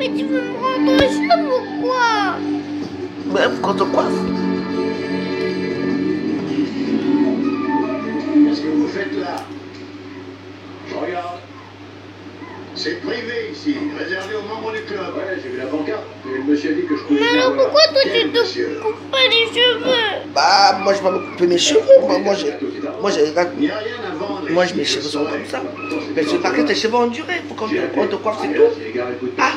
Mais tu veux me rendre chauve ou quoi? Même quand on coiffe. Qu'est-ce que vous faites là? Je regarde. C'est privé ici, réservé aux membres du club. Ouais, j'ai vu la pancarte. Et le monsieur a dit que je pouvais. Mais alors pourquoi toi tu Quel te monsieur? coupes pas les cheveux? Bah, moi je vais me couper mes cheveux. Moi Il n'y a rien à vendre. Moi, ici, mes je cheveux sont saurais. comme ça. Mais c'est parce que tes cheveux ondulés. Faut qu'on te coiffe, c'est tout. Ah,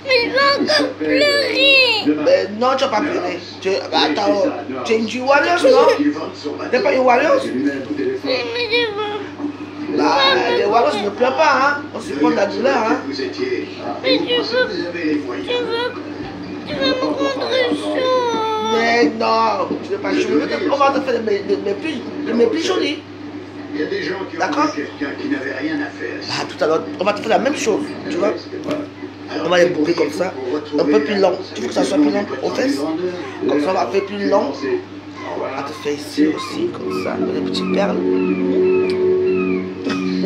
Mais je vais encore pleurer. mais non, tu vas pas pleurer. Attends, tu es une Wallows, non? T'es pas une Wallows? Mais je veux... Bah, les Wallows ne pleurent pas, hein. On supporte de la douleur, hein. Vous étiez. Mais tu veux me rendre chaud. Mais non, tu veux pas chaud. On va te faire mes plus jolis. Il y a des gens qui ont D'accord. vu quelqu'un qui n'avait rien à faire. Ah, tout à l'heure, on va te faire la même chose, tu vois. On va les bourrer comme ça, un peu plus long. Tu veux que ça soit plus long aux fesses? Comme ça, on va faire plus long. On va te faire ici aussi, comme ça, des petites perles.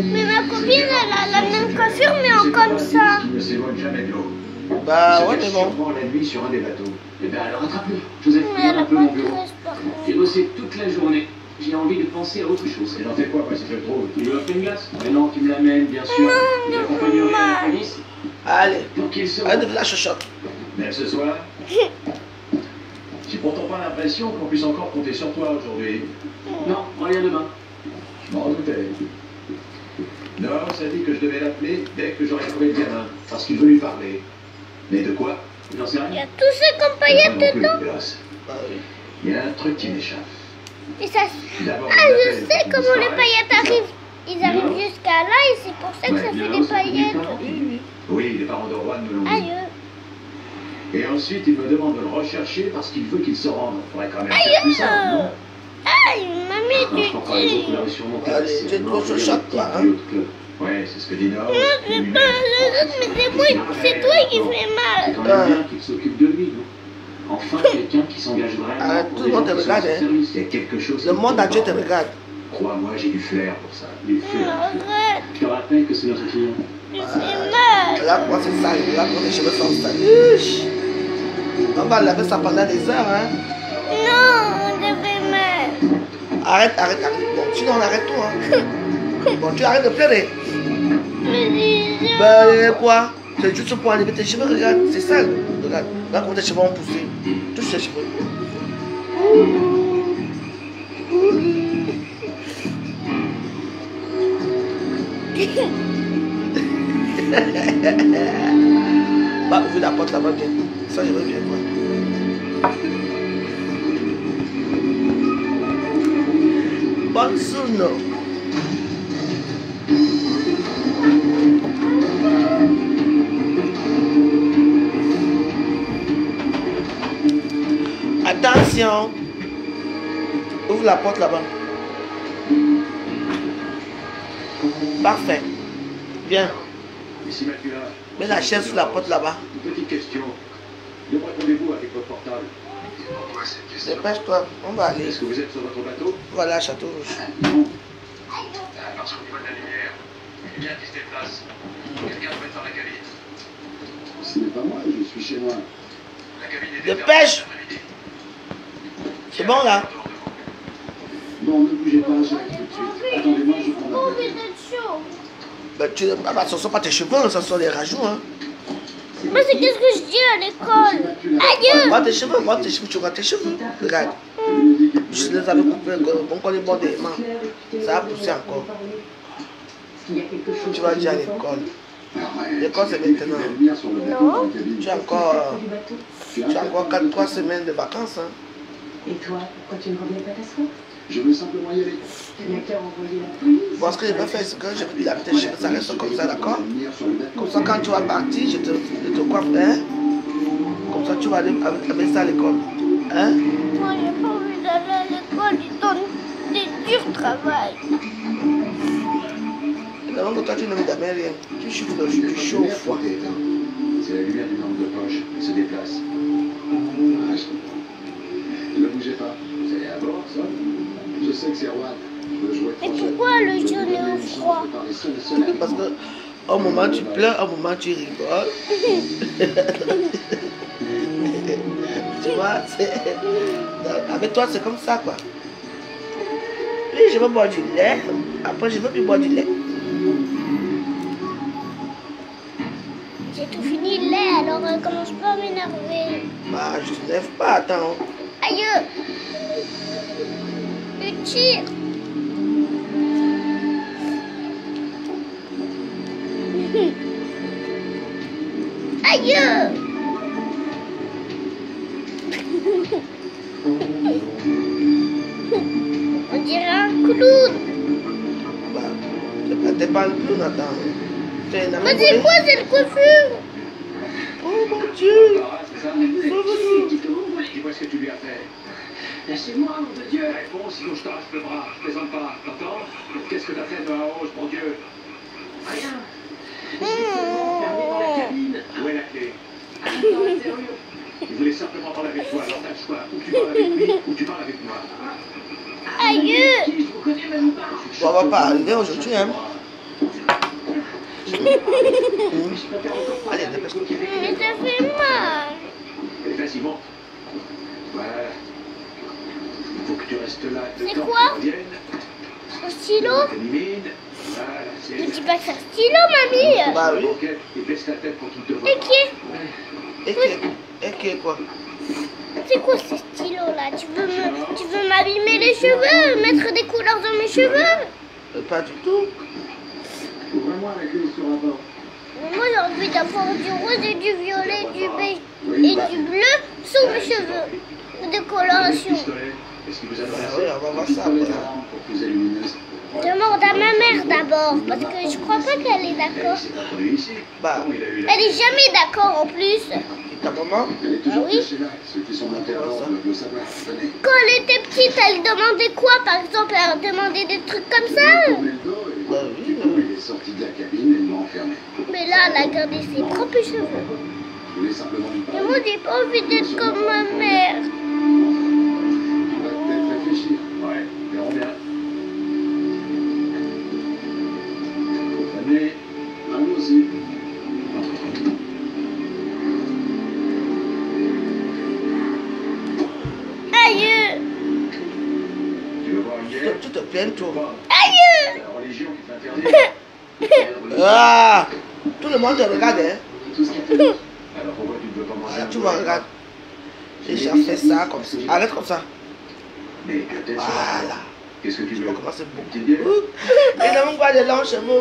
Mais ma copine, elle a la même coiffure, mais en comme ça. Ne s'éloigne jamais de l'eau. Bah ouais, mais bon. Sûrement la nuit sur un des bateaux. Eh bien alors attrape-le. Joseph, Mais viens elle un a peu pas mon de bureau. dresse, par contre. J'ai bossé toute la journée. J'ai envie de penser à autre chose. Il en fait quoi, si je le trouve? Tu veux offrir une glace? Mais non, tu me l'amènes, bien sûr. Tu t'accompagnerais à la police Allez, pour qu'il se... arrête de faire la chochotte. Mais ce soir, j'ai pourtant pas l'impression qu'on puisse encore compter sur toi aujourd'hui. Non, reviens demain. Je m'en redoutais. Nord s'est dit que je devais l'appeler dès que j'aurais trouvé le gamin, parce qu'il veut lui parler. Mais de quoi? J'en sais Il y rien. a tous ces comme paillettes Moi non plus, dedans. Nicolas. Il y a un truc qui m'échappe. Et ça... D'abord, Ah, il je appelle sais pour comment les disparaître. paillettes arrivent. Ils arrivent jusqu'à là et c'est pour ça que ça fait des paillettes. Oui, les parents de Juan me l'ont dit. Aïe. Et ensuite, il me demande de le rechercher parce qu'il veut qu'il se rende. Il faudrait quand même faire plus simple, non? Aïe, mamie, Non, je comprends, les tu autres dis. l'avaient sûrement Allez, placé. tu es trop Non, je chochotte, dirais toi, que hein. c'est autre club. Ouais, c'est ce que dit Nord. Non, c'est pas les autres, mais c'est moi, c'est toi qui fais C'est mal. quand même bien qu'il s'occupe de lui, non? Enfin, quelqu'un qui s'engage vraiment. Arrête, pour tout des le monde gens te qui sont regarde, à son hein. service. Il y a quelque chose. Le monde entier te regarde. Crois-moi, j'ai du flair pour ça. Du feu. Arrête, Je te rappelle que c'est notre client. tu fais mal. Là, moi, c'est sale. Là, quand les cheveux sont sales. On va laver ça pendant des heures, hein. Non, on devait mal. Arrête. Bon, sinon, on arrête tout, hein. Bon, tu arrêtes de pleurer. Mais dis Ben, quoi? C'est juste pour enlever tes cheveux, regarde, c'est sale. Regarde, là, comment tes cheveux ont poussé. Touche tes cheveux. Bah, ouvre la porte là-bas, bien. Ça, je veux bien voir. Bonsono. Attention. Ouvre la porte là-bas. Parfait. Bien. Ici, Macula. Mets la chaise sur la porte là-bas. Une petite question. De quoi répondez-vous avec votre portable? Pourquoi cette question? Dépêche-toi, on va aller. Est-ce que vous êtes sur votre bateau? Voilà, Château Rouge. Parce qu'au niveau de la lumière, il y a qui se déplace. Quelqu'un doit être dans la cabine. Ce n'est pas moi, je suis chez moi. La cabine est Dépêche! C'est bon là? Non, ne bougez pas, j'arrive tout de suite. Attendez-moi, je prends Oh, la vous êtes chaud. Ben, ce ne sont pas tes cheveux, ce sont les rajouts. Hein. Moi, c'est qu'est-ce que je dis à l'école. Aïe. Vois tes cheveux, tu vois tes cheveux. Regarde. Je les avais coupés, encore les bords des mains. Ça a poussé encore. Tu vas dire à l'école. L'école, c'est maintenant. Non. Tu as encore 3 semaines de vacances. Hein. Et toi, pourquoi tu ne reviens pas t'asseoir? Je veux simplement y aller. Tu n'as qu'à envoyer la police. Bon, ce que je vais faire, c'est que je vais laver tes cheveux, ça reste comme ça, d'accord? Comme ça, quand tu vas partir, je te coiffe, hein? Comme ça, tu vas aller avec ça à l'école. Hein? Moi, j'ai pas envie d'aller à l'école. Ils donnent des durs travail. Et avant que toi, tu ne me donnes rien. Tu chauffes. C'est la lumière d'une lampe de poche. Elle se déplace. Ah, je comprends. Ne bougez pas. C'est à bord, ça? Je sais que c'est Juan. Mais pourquoi le jaune est au froid? Parce que Au moment tu pleures, au moment tu rigoles. Tu vois, avec toi c'est comme ça quoi. Puis je veux boire du lait, après je veux plus boire du lait. J'ai tout fini le lait, alors commence pas à m'énerver. Bah je te lève pas, attends. Aïe! Tu tires! Aïe! On dirait un clown. Bah, t'es pas le clown, attends. T'es une Mais c'est quoi cette coiffure? Oh mon Dieu! C'est ça. Dis-moi ce que tu lui as fait. Lâchez-moi, nom de Dieu. Réponds, sinon je t'arrache le bras. Je plaisante pas, t'entends? Qu'est-ce que t'as fait de la hausse, mon Dieu? Rien. Je suis seulement enfermé dans la cabine. Où est la clé? Dans la serrure. Il voulait simplement parler avec toi, alors t'as le choix. Ou tu parles avec lui, ou tu parles avec moi. Aïe! Qui? Je vous connais même pas. Bon, on va pas arriver aujourd'hui, hein. Je préfère encore parler Allez, avec dépêche-toi. vous qu'avec Mais ça fait mal. Allez, vas-y, monte. Voilà. Il faut que tu restes là. C'est le temps quoi? qu'ils reviennent. Un stylo? T'élimines. Voilà, c'est... Ne dis pas que c'est un stylo, mamie. Bah oui. Et baisse la tête pour qu'il te voie. Et qui? Et qui quoi? C'est quoi ce stylo-là? Tu veux m'abîmer les cheveux? Mettre des couleurs dans mes cheveux? Pas du tout. Ouvre-moi la clé sur un bord. Moi j'ai envie d'avoir du rose et du violet, du beige et du bleu sur mes cheveux. De décoloration. Est-ce qu'il vous a Bah menacé? oui, on va voir ça après. hein. Pour plus lumineuse. Demande à ma mère d'abord, parce que je crois pas qu'elle est d'accord. C'est pas connu ici. Bah, Comment il a eu la... Elle est jamais d'accord en plus. ta maman? Elle est Ah oui? cachée là. Ceux qui sont intervenants doivent le savoir. Tenez. Quand elle était petite, elle demandait quoi par exemple? Elle demandait des trucs comme ça. Bah oui. Il est sorti de la cabine et il m'a enfermé. Mais là, elle a gardé ses propres cheveux. Je voulais simplement lui Et parler. moi, j'ai pas envie d'être comme ma mère. Tu vas peut-être réfléchir. Ouais, verrons bien. Venez. À nous aussi. Aïe! Tu veux voir une guerre? Tu te plains, toi. Aïe! La religion qui t'interdit. Ah! Tout le monde te regarde, hein. Tout ce qu'il te dit. Alors pourquoi tu ne peux pas manger Voilà, un tu peu me avec regardes. moi? J'ai déjà fait ça comme ça. Arrête comme ça. Mais que t'es sur la Voilà. tête. Qu'est-ce que tu Je veux? vais commencer beaucoup. Petite bière? Et là, on voit des langes chez moi.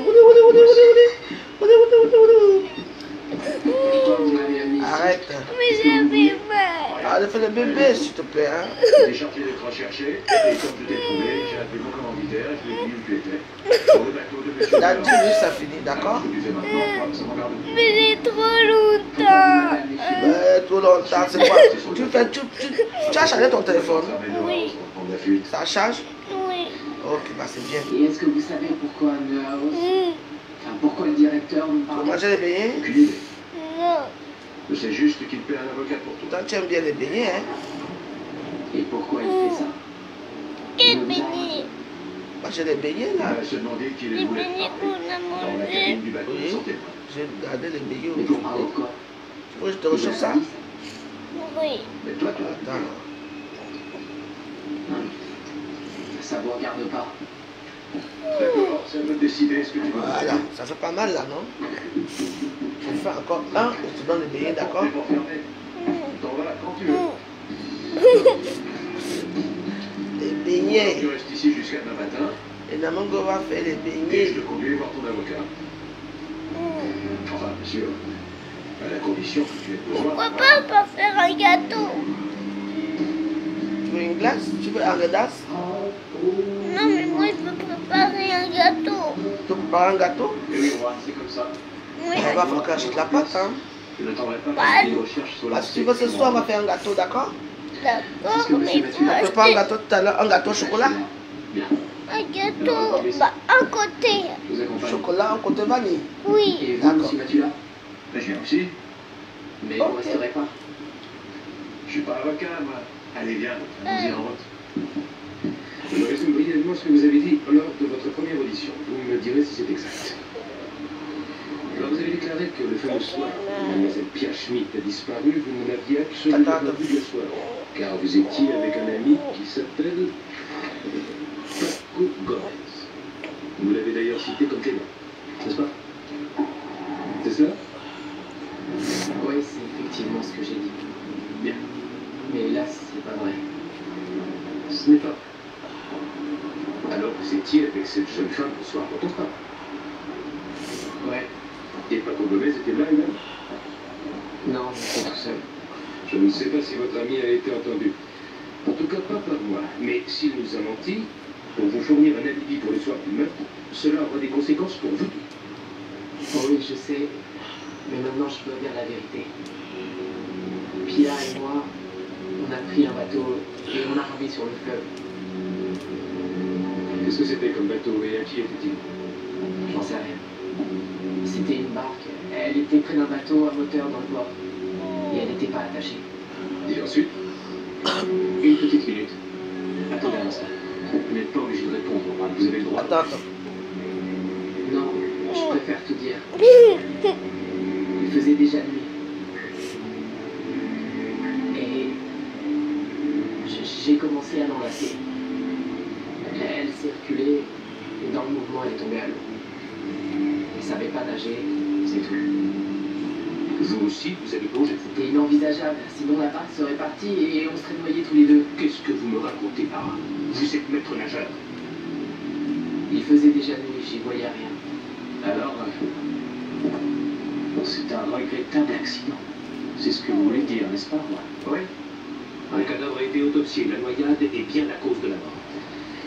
Toi, vous m'avez amené ici. Arrête. Mais j'avais mal. Allez, fais le bébé, s'il te plaît. Hein. J'ai cherché d'être recherché, et comme je t'ai trouvé, j'ai appelé mon commanditaire et je lui ai dit où tu étais. Sur le bateau de monsieur. Dans 10 minutes, ça finit, d'accord? Ce que tu fais maintenant, ça m'en garde. Mais j'ai trop longtemps. Tout longtemps, c'est quoi? Tu as chargé ton téléphone? Oui. On a fuite. Ça charge? Oui. Ok, bah c'est bien. Et est-ce que vous savez pourquoi Neuhaus, Mm. enfin pourquoi le directeur nous Tu veux parle? manger les beignets? Aucune idée. Non. Je sais juste qu'il te paie un avocat pour tout. Toi, tu aimes bien les beignets, hein? Et pourquoi il fait ça? Quel beignet? Manger les beignets, Il là. va se demander qui Les les voulait beignets qu'on a dans la mangés. cabine du bateau. Oui. Sentez-moi. J'ai gardé les beignets au Mais pour parler de frigo. quoi? Tu veux que je te rechauffe ça? Oui. Mais toi, tu Attends. Ça vous regarde pas. D'accord, c'est à nous de décider ce que tu veux. Voilà, ça fait pas mal là, non? Je fais encore un et tu donnes les beignets, d'accord? T'es pas fermé. T'en vas quand tu veux. Les Tu beignets. restes ici jusqu'à demain matin Et Namongo va faire les et beignets. je te conduis voir ton avocat. Enfin, bien sûr, à la condition que tu aies besoin. Pourquoi pas faire un gâteau? Tu veux une glace? Tu veux un redasse? Non, mais moi je veux préparer un gâteau. Tu veux préparer un gâteau? Et oui, Juan, c'est comme ça. Oui. On va faire que j'achète la pâte, hein? Je n'attendrai pas Bah, que les recherches soient Parce que tu veux ce soir, on va faire un gâteau, d'accord? D'accord, mais il faut On prépare un acheter gâteau tout à l'heure, un gâteau au chocolat. Bien. un gâteau. Bah, un côté. Je vous accompagne. Chocolat en côté vanille. Oui. Et vous D'accord. aussi, Mathilda? Mais je viens aussi. Mais Ok. vous resterez pas. Je suis pas avocat, moi. Allez, viens, allons-y en route. Je résume brièvement ce que vous avez dit lors de votre première audition. Vous me direz si c'est exact. vous avez déclaré que le fameux soir où mademoiselle Pierre Schmitt a disparu, vous ne l'aviez absolument pas vu le soir. Car vous étiez avec un ami qui s'appelle Paco Gomez. Vous l'avez d'ailleurs cité comme témoin, n'est-ce pas? C'est cela? Oui, c'est effectivement ce que j'ai dit. Bien. Mais hélas, c'est pas vrai. Ce n'est pas. Alors vous étiez avec cette jeune femme le soir dont on parle. Ouais. Et Paco Gomez était là également? Non, j'étais tout seul. Je ne sais pas si votre ami a été entendu. En tout cas, pas par moi. Mais s'il nous a menti, pour vous fournir un alibi pour le soir du meurtre, cela aura des conséquences pour vous tous. Oh oui, je sais. Mais maintenant, je dois dire la vérité. Pia et moi, on a pris un bateau et on a ramé sur le fleuve. Qu'est-ce que c'était comme bateau et à qui était-il? J'en sais rien. C'était une barque. Elle était près d'un bateau à moteur dans le port. Et elle n'était pas attachée. Et ensuite? Une petite minute. Attendez un instant. Vous n'êtes pas obligé de répondre, vous avez le droit. Attends. Non, je préfère tout dire. Il faisait déjà nuit. Et j'ai commencé à l'enlacer. Elle circulait et dans le mouvement, elle est tombée à l'eau. Elle ne savait pas nager, c'est tout. Vous aussi, vous avez plongé. C'était inenvisageable, sinon la barque serait partie et on serait noyés tous les deux. Qu'est-ce que vous me racontez par là? Vous êtes maître nageur. Il faisait déjà nuit, j'y voyais rien. Alors, c'est un regrettable accident. C'est ce que vous voulez dire, n'est-ce pas? Oui, Un cadavre a été autopsié, la noyade est bien la cause de la mort.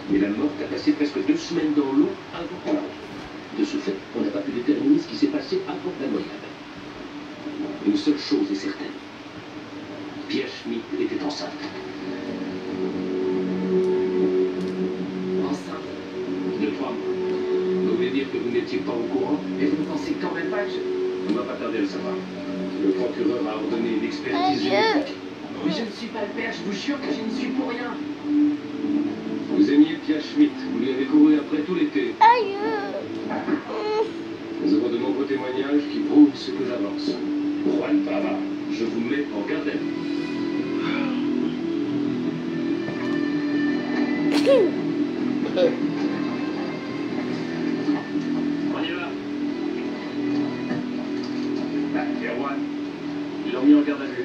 Mais la morte a passé presque 2 semaines dans l'eau avant qu'on la retrouve. De ce fait, on n'a pas pu déterminer ce qui s'est passé avant la noyade. Une seule chose est certaine. Pierre Schmitt était enceinte. enceinte. De 3 mois. Vous voulez dire que vous n'étiez pas au courant? Mais vous ne pensez quand même pas que je... On ne va pas tarder à le savoir. Le procureur a ordonné une expertise génétique. Mais je ne suis pas le père, je vous jure que je n'y suis pour rien. Vous aimiez Pierre Schmitt, vous lui avez couru après tout l'été. Aïe. Nous avons de nombreux témoignages qui prouvent ce que j'avance. Juan Pava, je vous mets en garde à vue. On y va. Et Juan, ils l'ont mis en garde à vue.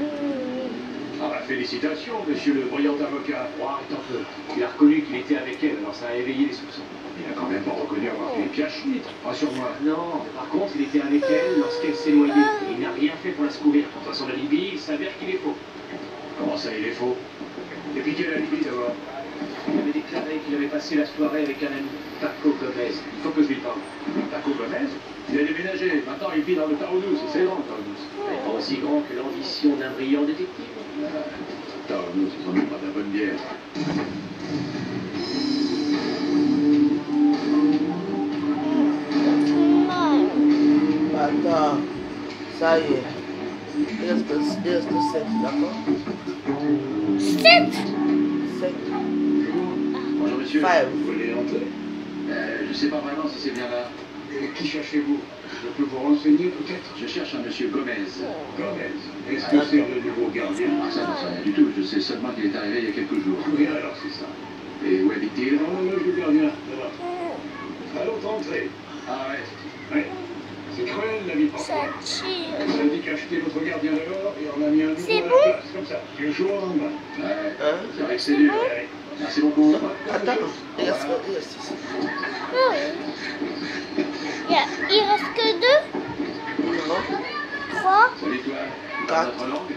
Ah bah félicitations, monsieur le brillant avocat. Oh, attends un peu. Il a reconnu qu'il était avec elle, alors ça a éveillé les soupçons. Il a quand même pas reconnu avoir tué Pierre Schmitt, rassure-moi. Non, mais par contre, il était avec elle lorsqu'elle s'est noyée. Et il n'a rien fait pour la secourir. Quant à son alibi, il s'avère qu'il est faux. Comment ça, il est faux? Et puis quel alibi d'abord? Il avait déclaré qu'il avait passé la soirée avec un ami, Paco Gomez. Il faut que je lui parle. Paco Gomez, il a déménagé. Maintenant, il vit dans le Taroudous. C'est grand, le Taroudous. Mais pas aussi grand que l'ambition d'un brillant détective. Taroudous, c'est sans doute pas de la bonne bière. Attends. Ça y est. Il reste 7, d'accord? 7. 7. Bonjour monsieur. Five. Vous voulez entrer? Je ne sais pas vraiment si c'est bien là. Qui cherchez-vous? Je peux vous renseigner peut-être? Je cherche un monsieur Gomez. Gomez. Est-ce que c'est le nouveau gardien? Ça, je ne sais rien du tout. Je sais seulement qu'il est arrivé il y a quelques jours. Oui, alors c'est ça. Et où habite-t-il? Dans la loge du gardien. Là-bas. À l'autre entrée. Ah ouais. Ouais. C'est cruel la vie. Ça tire. Elle a dit qu'acheter votre gardien dehors et on a mis un C'est double à bon? la place, comme ça. Du jour au lendemain. Ouais. Hein? C'est vrai que c'est dur. Ouais. Merci beaucoup. Attends. Il reste 6. Oui. Il reste que 2. Non? 3. Salut toi. Quatre. Dans notre langue?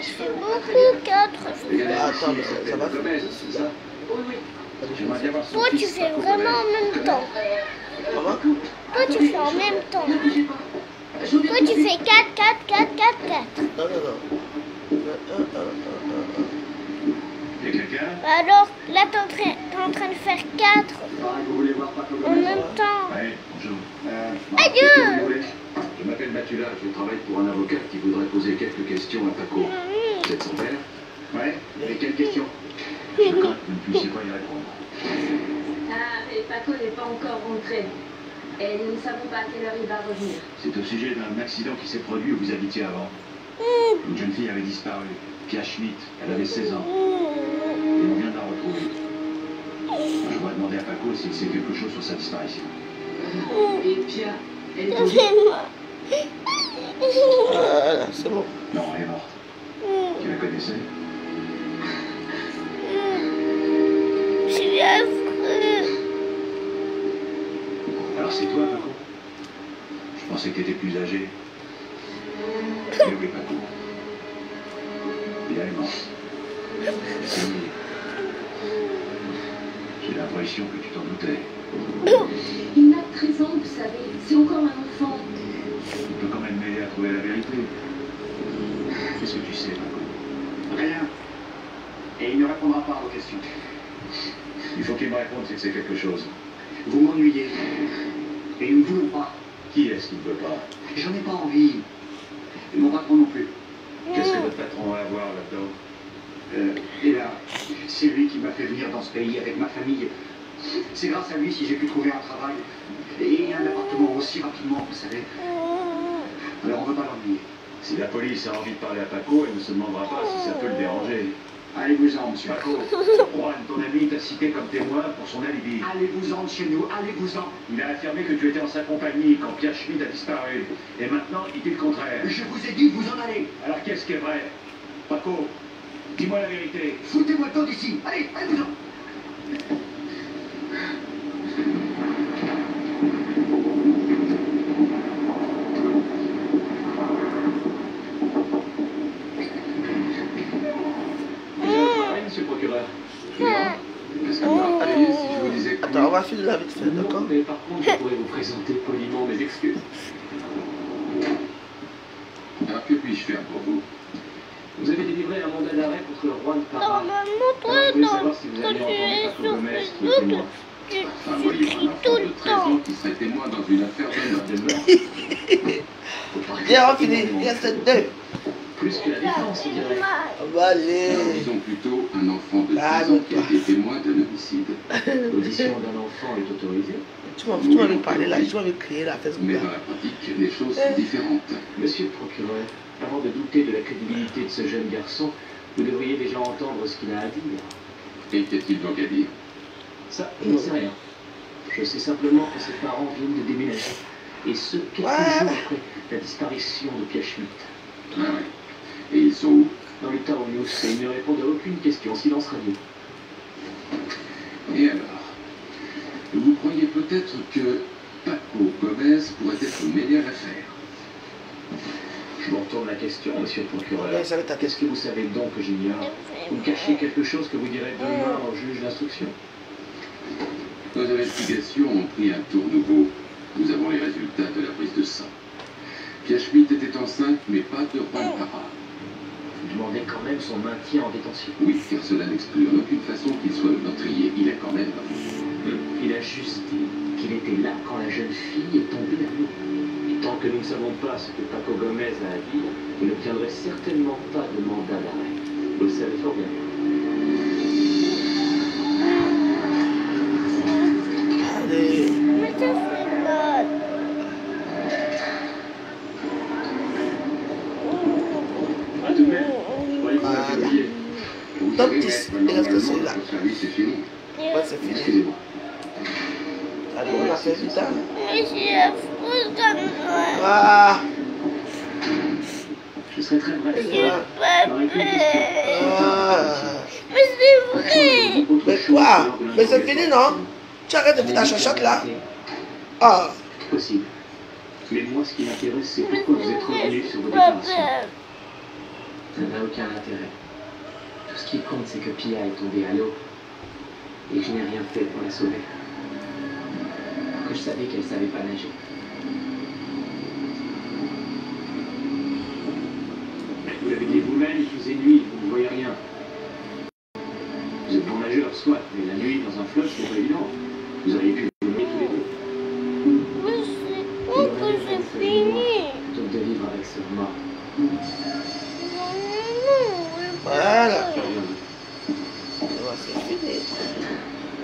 C'est beaucoup. 4. Attends, mais ça va. Gomez, c'est ça? Oui, oui. J'aimerais bien voir son Toi, tu fils, fais Paco vraiment en Gomez. même temps. Comment? Toi, tu fais en même temps. Ne bougez pas. Je Toi, tu fais 4, 4, 4, 4, 4. Non, non, non. Il y a quelqu'un? Alors, là, t'es en train de faire 4 Vous voulez voir Paco en Gomez? même temps. Oui, bonjour. Adieu. Qu'est-ce que vous voulez? Je m'appelle Matula, je travaille pour un avocat qui voudrait poser quelques questions à Paco. Vous êtes son père? Ouais. Et quelles questions? Je crains que vous ne puissiez pas y répondre. Ah, et Paco n'est pas encore rentré. Et nous ne savons pas à quelle heure il va revenir. C'est au sujet d'un accident qui s'est produit où vous habitiez avant. Une jeune fille avait disparu, Pia Schmidt. Elle avait 16 ans. Et on vient de la retrouver. Je voudrais demander à Paco s'il sait quelque chose sur sa disparition. Et Pia, elle est tombée. Voilà, c'est bon. Non, elle est morte. Tu la connaissais? C'est affreux. Alors c'est toi, Paco? Je pensais que tu étais plus âgé. Mais oui, Paco. Pia est morte. C'est vrai. J'ai l'impression que tu t'en doutais. Il n'a que 13 ans, vous savez. C'est encore un enfant. Tu peux quand même m'aider à trouver la vérité. Qu'est-ce que tu sais, Paco? Rien. Et il ne répondra pas à vos questions. Il faut qu'il me réponde s'il sait quelque chose. Vous m'ennuyez. Et nous ne voulons pas. Qui est-ce qui ne veut pas? J'en ai pas envie. Et mon patron non plus. Qu'est-ce que votre patron a à voir là-dedans? Et là, c'est lui qui m'a fait venir dans ce pays avec ma famille. C'est grâce à lui si j'ai pu trouver un travail et un appartement aussi rapidement, vous savez. Alors on ne veut pas l'ennuyer. Si la police a envie de parler à Paco, elle ne se demandera pas si ça peut le déranger. Allez-vous-en, monsieur Paco. Juan, ton ami, t'a cité comme témoin pour son alibi. Allez-vous-en de chez nous, allez-vous-en. Il a affirmé que tu étais en sa compagnie quand Pia Schmidt a disparu. Et maintenant, il dit le contraire. Je vous ai dit de vous en aller. Alors qu'est-ce qui est vrai? Paco, dis-moi la vérité. Foutez-moi le temps d'ici. Allez, allez-vous-en. Monsieur le procureur. Qu'est-ce que vous rappelez si je vous disais que... Attends, on va filer la vite fait, d'accord? Non, mais par contre, je pourrais vous présenter poliment mes excuses. Alors que puis-je faire pour vous? Vous avez délivré un mandat d'arrêt contre Juan Parra. Normalement, toi, Alors, je voulais non. savoir si vous Quand aviez tu entendu es Paco sur Gomez qui Facebook, était témoin. Enfin, voyez, un enfant tout de le 13 ans temps. qui serait témoin dans une affaire de meurtre. Bien, on finit. Il reste deux. Plus que la défense, je dirais. On va aller. Alors, disons plutôt un enfant de 13 Ah, ans qui a été témoin d'un homicide. L'audition d'un enfant est autorisée. Tu m'avais parlé là, tu m'avais créé la Facebook Mais là. dans la pratique, les choses sont différentes. Monsieur le procureur, avant de douter de la crédibilité de ce jeune garçon, vous devriez déjà entendre ce qu'il a à dire. Et qu'est-il donc à dire? Ça, je n'en sais rien. Je sais simplement que ses parents viennent de déménager. Et ce, quelques jours après la disparition de Pia Schmidt. Ah ouais. Et ils sont où? Dans le Taunus, et ils ne répondent à aucune question, silence radio. Et alors? Vous croyez peut-être que Paco Gomez pourrait être mêlé à l'affaire? Je vous retourne la question, monsieur le procureur. Ouais, ça va être ta Qu'est-ce que vous savez donc que j'ignore? Vous me cachez quelque chose que vous direz demain au juge d'instruction? Nos investigations ont pris un tour nouveau. Nous avons les résultats de la prise de sang. Pia Schmidt était enceinte, mais pas de Juan Parra. Vous demandez quand même son maintien en détention. Oui, car cela n'exclut en aucune façon qu'il soit le meurtrier. Il a quand même avoué. Il a juste dit qu'il était là quand la jeune fille est tombée à l'eau. Et tant que nous ne savons pas ce que Paco Gomez a à dire, vous n'obtiendrez certainement pas de mandat d'arrêt. Vous le savez fort bien. Allez. Mais ça fait mal. À tout de même, je croyais que vous aviez oublié. Vous Top savez, 10, maître, il reste que normalement, celui-là. votre service est fini. Ouais, c'est fini. Excusez-moi. Allez, on a fait vite, hein. Mais c'est affreux comme ça. Ah. Je serai très bref. J'ai pas J'aurais qu'une peur. question. Ah. Mais c'est vrai. Mais quoi? Mais c'est fini, non? Tu arrêtes de faire ta chachotte là? Ah. Possible. Mais moi, ce qui m'intéresse, c'est Mais pourquoi vous c'est êtes vrai, revenu sur vos j'ai pas déclarations. peur. Ça n'a aucun intérêt. Tout ce qui compte, c'est que Pia est tombée à l'eau et que je n'ai rien fait pour la sauver. Que je savais qu'elle ne savait pas nager. Vous l'avez dit vous-même, il faisait nuit, vous ne voyez rien. Vous êtes bon nageur, soit, mais la nuit dans un fleuve, c'est pas évident. Vous auriez pu vous noyer tous les deux. Mais c'est bon que c'est fini. Plutôt que de vivre avec ce mort. Voilà. J'ai rien dit. Ouais, c'est fini.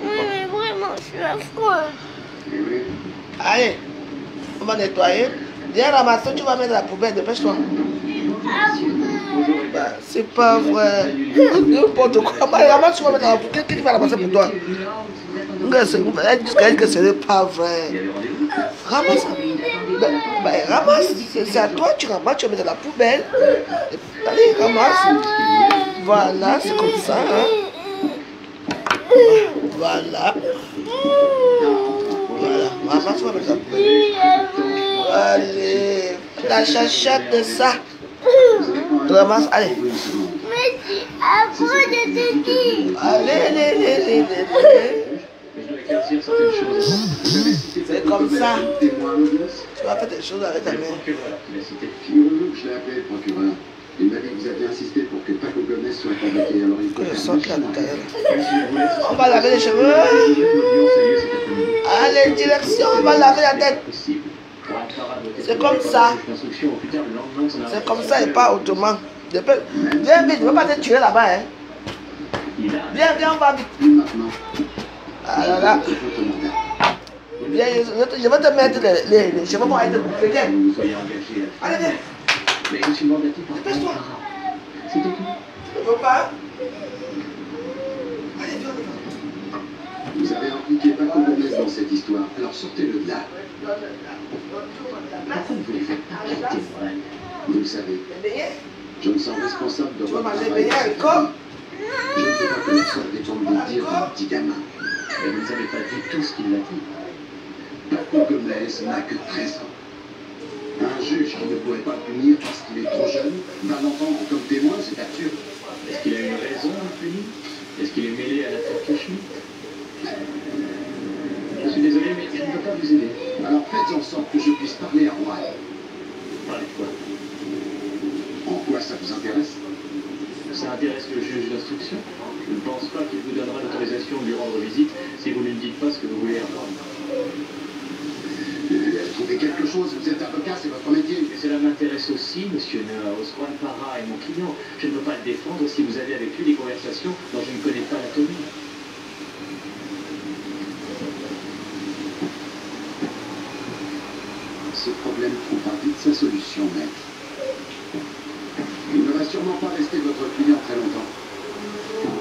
Oui, mais vraiment, je suis affreuse. Eh oui. Allez. va nettoyer. Viens ramasser, tu vas mettre dans la poubelle, dépêche-toi. Bah, c'est pas vrai. N'importe quoi. Ramasse, tu vas mettre dans la poubelle. Qui va ramasser pour toi? Elle dit que ce n'est pas vrai. Ramasse. Bah, ramasse. C'est à toi, tu ramasses, tu vas mettre dans la poubelle. Allez, ramasse. Voilà, c'est comme ça. Hein. Voilà. Voilà. Ramasse, tu vas mettre dans la poubelle. Allez. La chachate de ça. Tu ramasses, allez. Mais si, à quoi je te dis? Allez. C'est comme ça. Tu vas faire des choses avec ta mère. Figurez-vous que je l'ai appelé le procureur. Il m'a dit que vous aviez insisté pour que Paco Gomez soit convoqué. Alors il Que je sens qu'il y a l'intérieur. On va laver les cheveux. Allez, direction, on va laver la tête. C'est comme ça. C'est comme ça et pas autrement. Viens vite, je ne veux pas te tuer là-bas. Hein. Viens, on va vite. maintenant. Ah là là. Viens, je vais te mettre les cheveux pour aller te couper. Viens. Allez, viens. Dépêche-toi. C'est tout. Tu ne veux pas? Allez, viens. Vous avez impliqué Paco Gomez dans cette histoire, alors sortez-le de là. Pourquoi vous les faites pas quitter, moi? Vous le savez, je me sens responsable de Tu vas votre manger travail. bien avec quoi? Je ne peux pas que le sort détourne des dires d'un petit gamin. Mais vous ne savez pas du tout ce qu'il a dit. Paco Gomez n'a que 13 ans. Un juge qui ne pourrait pas punir parce qu'il est trop jeune va l'entendre comme témoin, c'est absurde. Est-ce qu'il a une raison de le punir? Est-ce qu'il est mêlé à l'affaire Schmitt? Je suis désolé, mais je ne peux pas vous aider. Alors faites en sorte que je puisse parler à Juan. Parlez de quoi? En quoi ça vous intéresse? Ça intéresse le juge d'instruction. Je ne pense pas qu'il vous donnera l'autorisation de lui rendre visite si vous ne lui dites pas ce que vous voulez apprendre. Trouvez quelque chose, vous êtes avocat, c'est votre métier. Et cela m'intéresse aussi, monsieur Neuhaus. Juan Parra est mon client. Je ne peux pas le défendre si vous avez avec lui des conversations dont je ne connais pas la tenue. Ce problème trouvera vite sa solution, maître. Il ne va sûrement pas rester votre client très longtemps.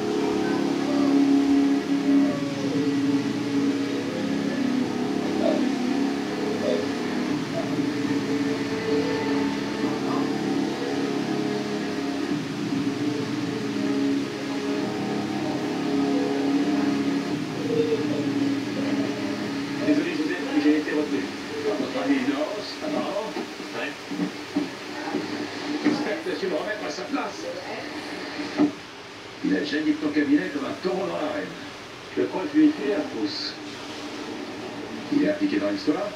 Désolé, Joseph, mais j'ai été retenu. Votre ami Neuhaus, apparemment. Ouais. J'espère que tu me remettre à sa place. Il a gagné ton cabinet comme un taureau dans l'arène. Je crois que je lui ai fait la fausse. Il est impliqué dans l'histoire.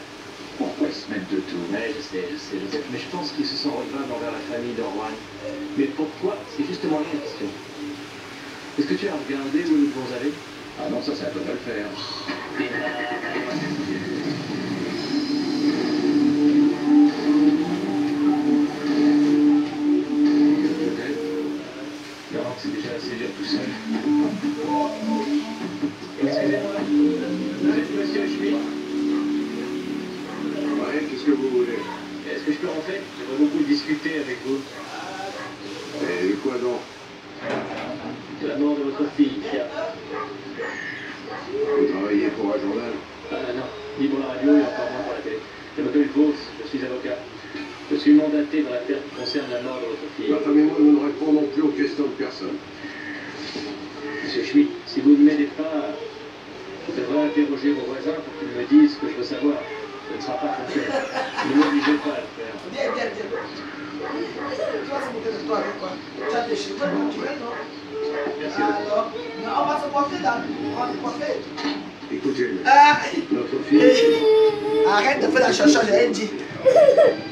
Pourquoi il se met de tout? Ouais, je sais, Joseph, mais je pense qu'ils se sont redevables envers la famille de Juan. Mais pourquoi? C'est justement là la question. Est-ce que tu as regardé où nous devons aller? Ah non, ça à toi de le faire. Non, c'est déjà assez dur tout seul. Excusez-moi, vous êtes monsieur Schmitt? Ouais, qu'est-ce que vous voulez? Est-ce que je peux rentrer? J'aimerais beaucoup discuter avec vous. Et quoi donc? De la mort de votre fille, Pierre. Vous travaillez pour un journal? Ah non, ni pour la radio et encore moins pour la télé. Je m'appelle Vos, je suis avocat. Je suis mandaté dans l'affaire qui concerne la mort de votre fille. Ma femme et moi, nous ne répondons plus aux questions de personne. Monsieur Schmitt, si vous ne m'aidez pas, je devrais interroger vos voisins pour qu'ils me disent ce que je veux savoir. Ce ne sera pas facile. Ne m'obligez pas à le faire. Viens. Tu vas se moquer de toi avec quoi? Tu as des cheveux naturels, non? Merci beaucoup. Alors, non, on va se coiffer là. On va se coiffer. Écoutez, Ah, notre fille, arrête de faire la chacha, j'ai rien dit.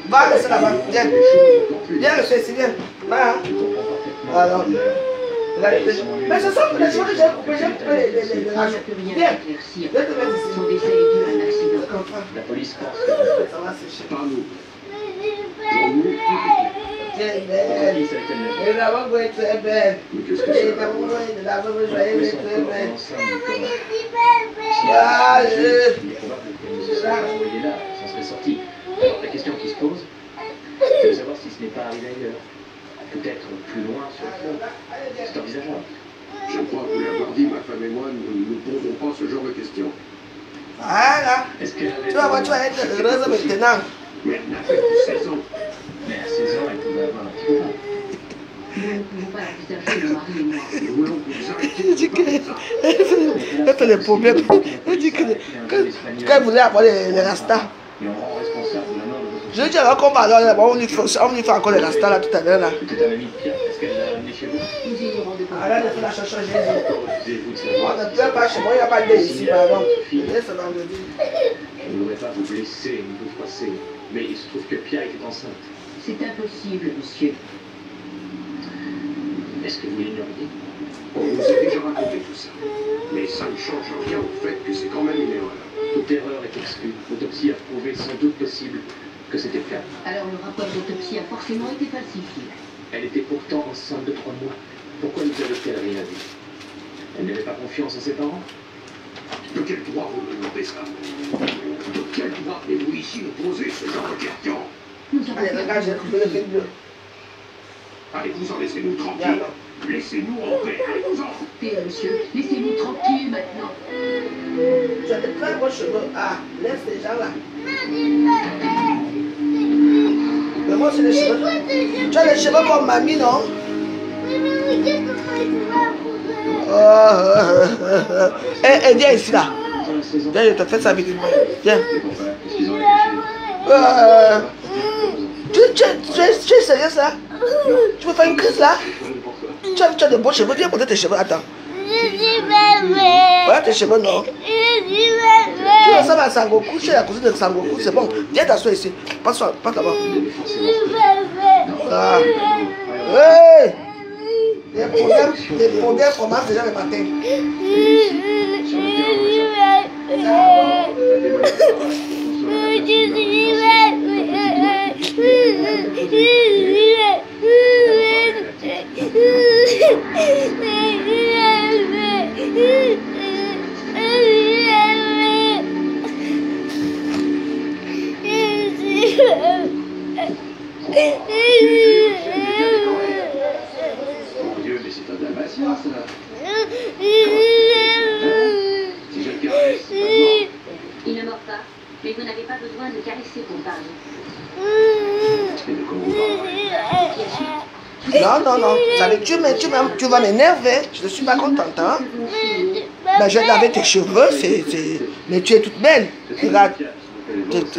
Va rester là-bas. Viens. Viens, le fais, viens. Va. Hein. Alors. Mais ce sont les choses que j'ai coupées, les rajots. Viens. Viens te mettre ici. Son décès est dû à un accident. Je comprends. La police pense que... Ça va sécher. par nous. Viens, La belle. police a été le... Et la maman est très belle. Mais qu'est-ce que Et c'est? la maman est la maman La joyeuse police est est très encore belle. enceinte, Nicolas. Ah, Il est probable qu'elle ne se soit envoyée là, elle s'en serait sortie. Alors la question qui se pose, c'est de savoir si ce n'est pas arrivé ailleurs. Peut-être plus loin sur le fond. C'est envisageable. Je crois vous l'avoir dit, ma femme et moi, nous ne posons pas ce genre de questions. Voilà. Est-ce qu'elle avait... Tu vas voir, tu vas être heureuse maintenant. Mais elle n'a fait que 16 ans. Mais à 16 ans, elle pouvait avoir un petit peu. Nous ne pouvons pas envisager le mari et moi. Nous voulons que vous arrêtiez Elle de dit parler de ça. qu'elle fait des problèmes. Elle dit qu'elle voulait avoir les rastas. Et on rend responsable de la mort de votre Je lui dis alors qu'on va alors là-bas, on lui fait encore les rastas là tout à l'heure là. Peut-être un ami de Pierre. Est-ce qu'elle l'a amené chez vous? Nous ignorons de quoi. Ah là, il faut la chercher Jésus. Refusez-vous de On savoir. ne pleure pas chez moi, il n'y a pas de dé ici par exemple. Laisse vendredi. Je ne voudrais pas vous blesser ni vous froisser, mais il se trouve que Pierre était enceinte. C'est impossible, monsieur. Est-ce que vous l'ignoriez? On vous a déjà raconté tout ça. Mais ça ne change rien au fait que c'est quand même une erreur. Toute erreur est exclue. L'autopsie a prouvé sans doute possible que c'était Pierre. Alors le rapport d'autopsie a forcément été falsifié. Elle était pourtant enceinte de 3 mois. Pourquoi nous avait-elle rien dit? Elle n'avait pas confiance en ses parents? De quel droit vous me demandez ça? De quel droit avez-vous ici me poser ce genre de questions? Nous avons Allez, regarde, j'ai trouvé le film bleu. Allez-vous-en, laissez-nous tranquilles. Laissez-nous en paix. Allez-vous-en. fait, monsieur. Laissez-nous tranquilles maintenant. Tu as de très beaux cheveux. Ah, laisse les gens là. Mais moi, c'est les cheveux. Tu as les cheveux comme mamie, non? Eh, viens ici là. Viens, je te fais ça vite. Viens. Tu es sérieux ça? Tu veux faire une crise là? Tu as de beaux cheveux, viens porter tes cheveux. Attends. Voilà tes cheveux, non? Tu ressembles à Sangoku, tu es la cousine de Sangoku, c'est bon. Viens t'asseoir ici. Passe là-bas. Ah. Hey! Les problèmes commencent déjà le matin. Dieu, mais c'est un dalmatien, ça. Si je le caresse, c'est pas mort. Il ne mord pas, mais vous n'avez pas besoin de caresser pour parler. Et de quoi vous parlez? Non. Tu vas m'énerver. Je ne suis pas contente. Hein? Ben, je vais laver tes cheveux. Mais tu es toute belle. Regarde.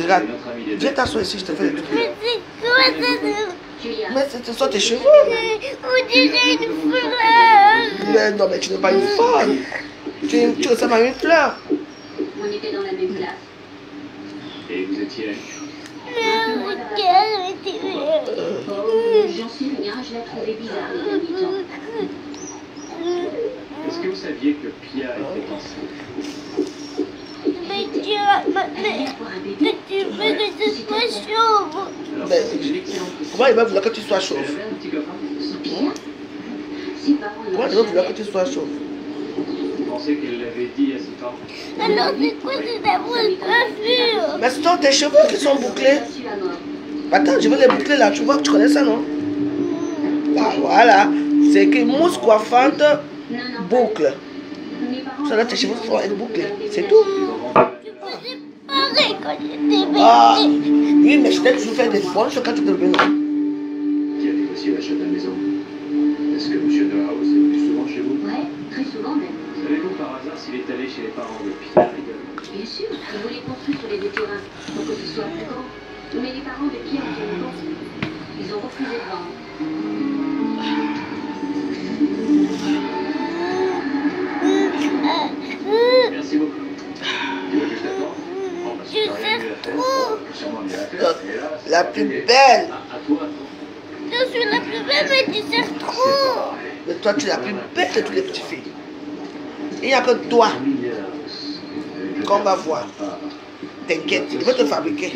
Regarde. Viens t'asseoir ici, je te fais des trucs. Julia, Mais ce sont tes cheveux. On dirait une fleur. Mais non, mais tu n'es pas une femme. Tu ressembles à une fleur. on était dans la même classe. Et vous étiez... J'en sais rien, je la trouvais bizarre les habitants. Est-ce que vous saviez que Pia était enceinte? Mais tu veux que ce soit chauve. Alors, Mais- ça, c'est une excellente question. Comment il va vouloir que tu sois chauve? Elle avait un petit copain. Pierre, ses parents Comment n'auraient il va vouloir que jamais... tu sois chauve? Vous pensez qu'elle l'avait dit à ses parents? Alors c'est quoi cette grosse coiffure? Mais ce sont tes cheveux qui sont bouclés. Reçu la mort. Attends, je veux les boucler là. Tu vois, tu connais ça, non? Là, voilà. C'est écrit mousse coiffante Non, boucle. mes parents... Ça là, tes cheveux sont bouclés. C'est tout. Tu faisais pareil quand j'étais Ah, bébé. oui, mais je t'ai toujours fait des bonnes choses quand tu te lever, non? Qui a négocié l'achat de la maison? Est-ce que M. Dehaus est venu souvent chez vous? Ouais, très souvent même. Savez-vous par hasard s'il est allé chez les parents de Pierre également? Bien sûr, ils voulaient construire sur les deux terrains pour que ce soit plus grand. Mais les parents de Pierre ont tenu compte. Ils ont refusé de vendre. Merci beaucoup. Tu veux que je t'attende? Bon, parce que Je t'as rien sais mieux à faire. trop. Sûrement mieux à faire. Et là, c'est La pas plus fini. belle. À toi. Je suis la plus belle, mais tu sais trop. Mais toi, tu es la plus belle de toutes les petites filles. Il n'y a que toi qu'on va voir. T'inquiète, je vais te fabriquer.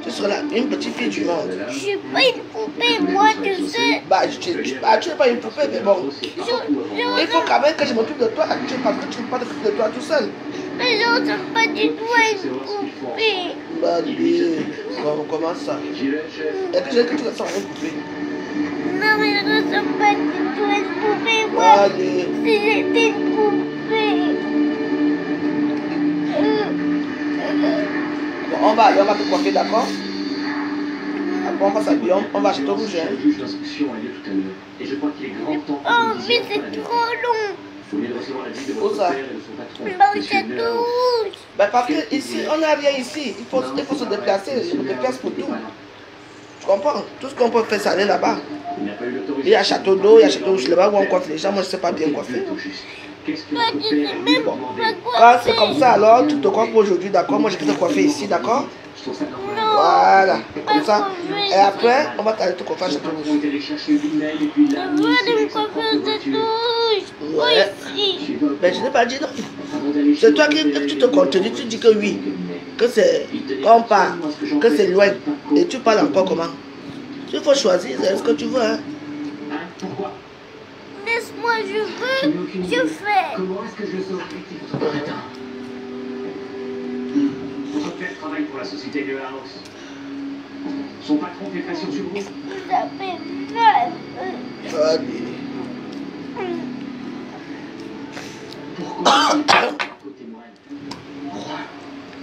Tu seras une petite fille du monde. Je suis pas une poupée, moi, tu sais. Bah, tu n'es pas une poupée, mais bon. Il faut quand même que je m'occupe de toi. Parce que tu ne peux pas t'occuper de toi tout seul. Mais je ressemble pas du tout à une poupée. Bah, comment ça? Est-ce que tu ressembles à une poupée? Non, mais je ressemble pas du tout à une poupée. Moi, Allez. si j'étais une poupée. Bon, on va te coiffer, d'accord? Après, on va s'habiller, on va acheter au rouge. Le juge d'instruction a lieu tout à l'heure. Et je crois qu'il est grand temps que Oh, vous mais disiez c'est enfin la trop long. Vous venez de recevoir la visite de Où votre ça? père et de son patron. Bah, Monsieur c'est Miller. tout rouge. Ben, parce que ici, on n'a rien ici. Il faut se déplacer. Il y a des places pour tout. Tu comprends? Tout ce qu'on peut faire, c'est aller là-bas. Il n'a pas eu l'autorisation. Il y a Château d'eau, il y a Château rouge là-bas où on coiffe les gens. Moi, je ne sais pas bien coiffer. Qu'est-ce que Bah, votre tu sais père lui même a pas demandé? Quand quoi c'est comme ça, alors, tu te coiffes pour aujourd'hui, d'accord? Moi, je vais te coiffer ici, d'accord? Je trouve ça normal. Non. Voilà. Comme ça. Et après, on va t'aller te coiffer à Château On rouge. est allé chercher Vinay et puis Je là. veux aller me coiffer à cette rouge. Ouais. Oh, ici. Ben, je n'ai pas dit non. C'est toi qui tu te contredis, tu dis que oui. Que c'est, quand on part, que c'est loin. Et tu parles encore comment? Il faut choisir, c'est ce que tu veux, hein? Pourquoi? Laisse-moi, je veux, je fais. Comment est-ce que je saurai qui votre père est un? Votre père travaille pour la société de House. Son patron fait pression sur vous. Ça fait mal. Allez. Pourquoi? Témoigne. Pourquoi?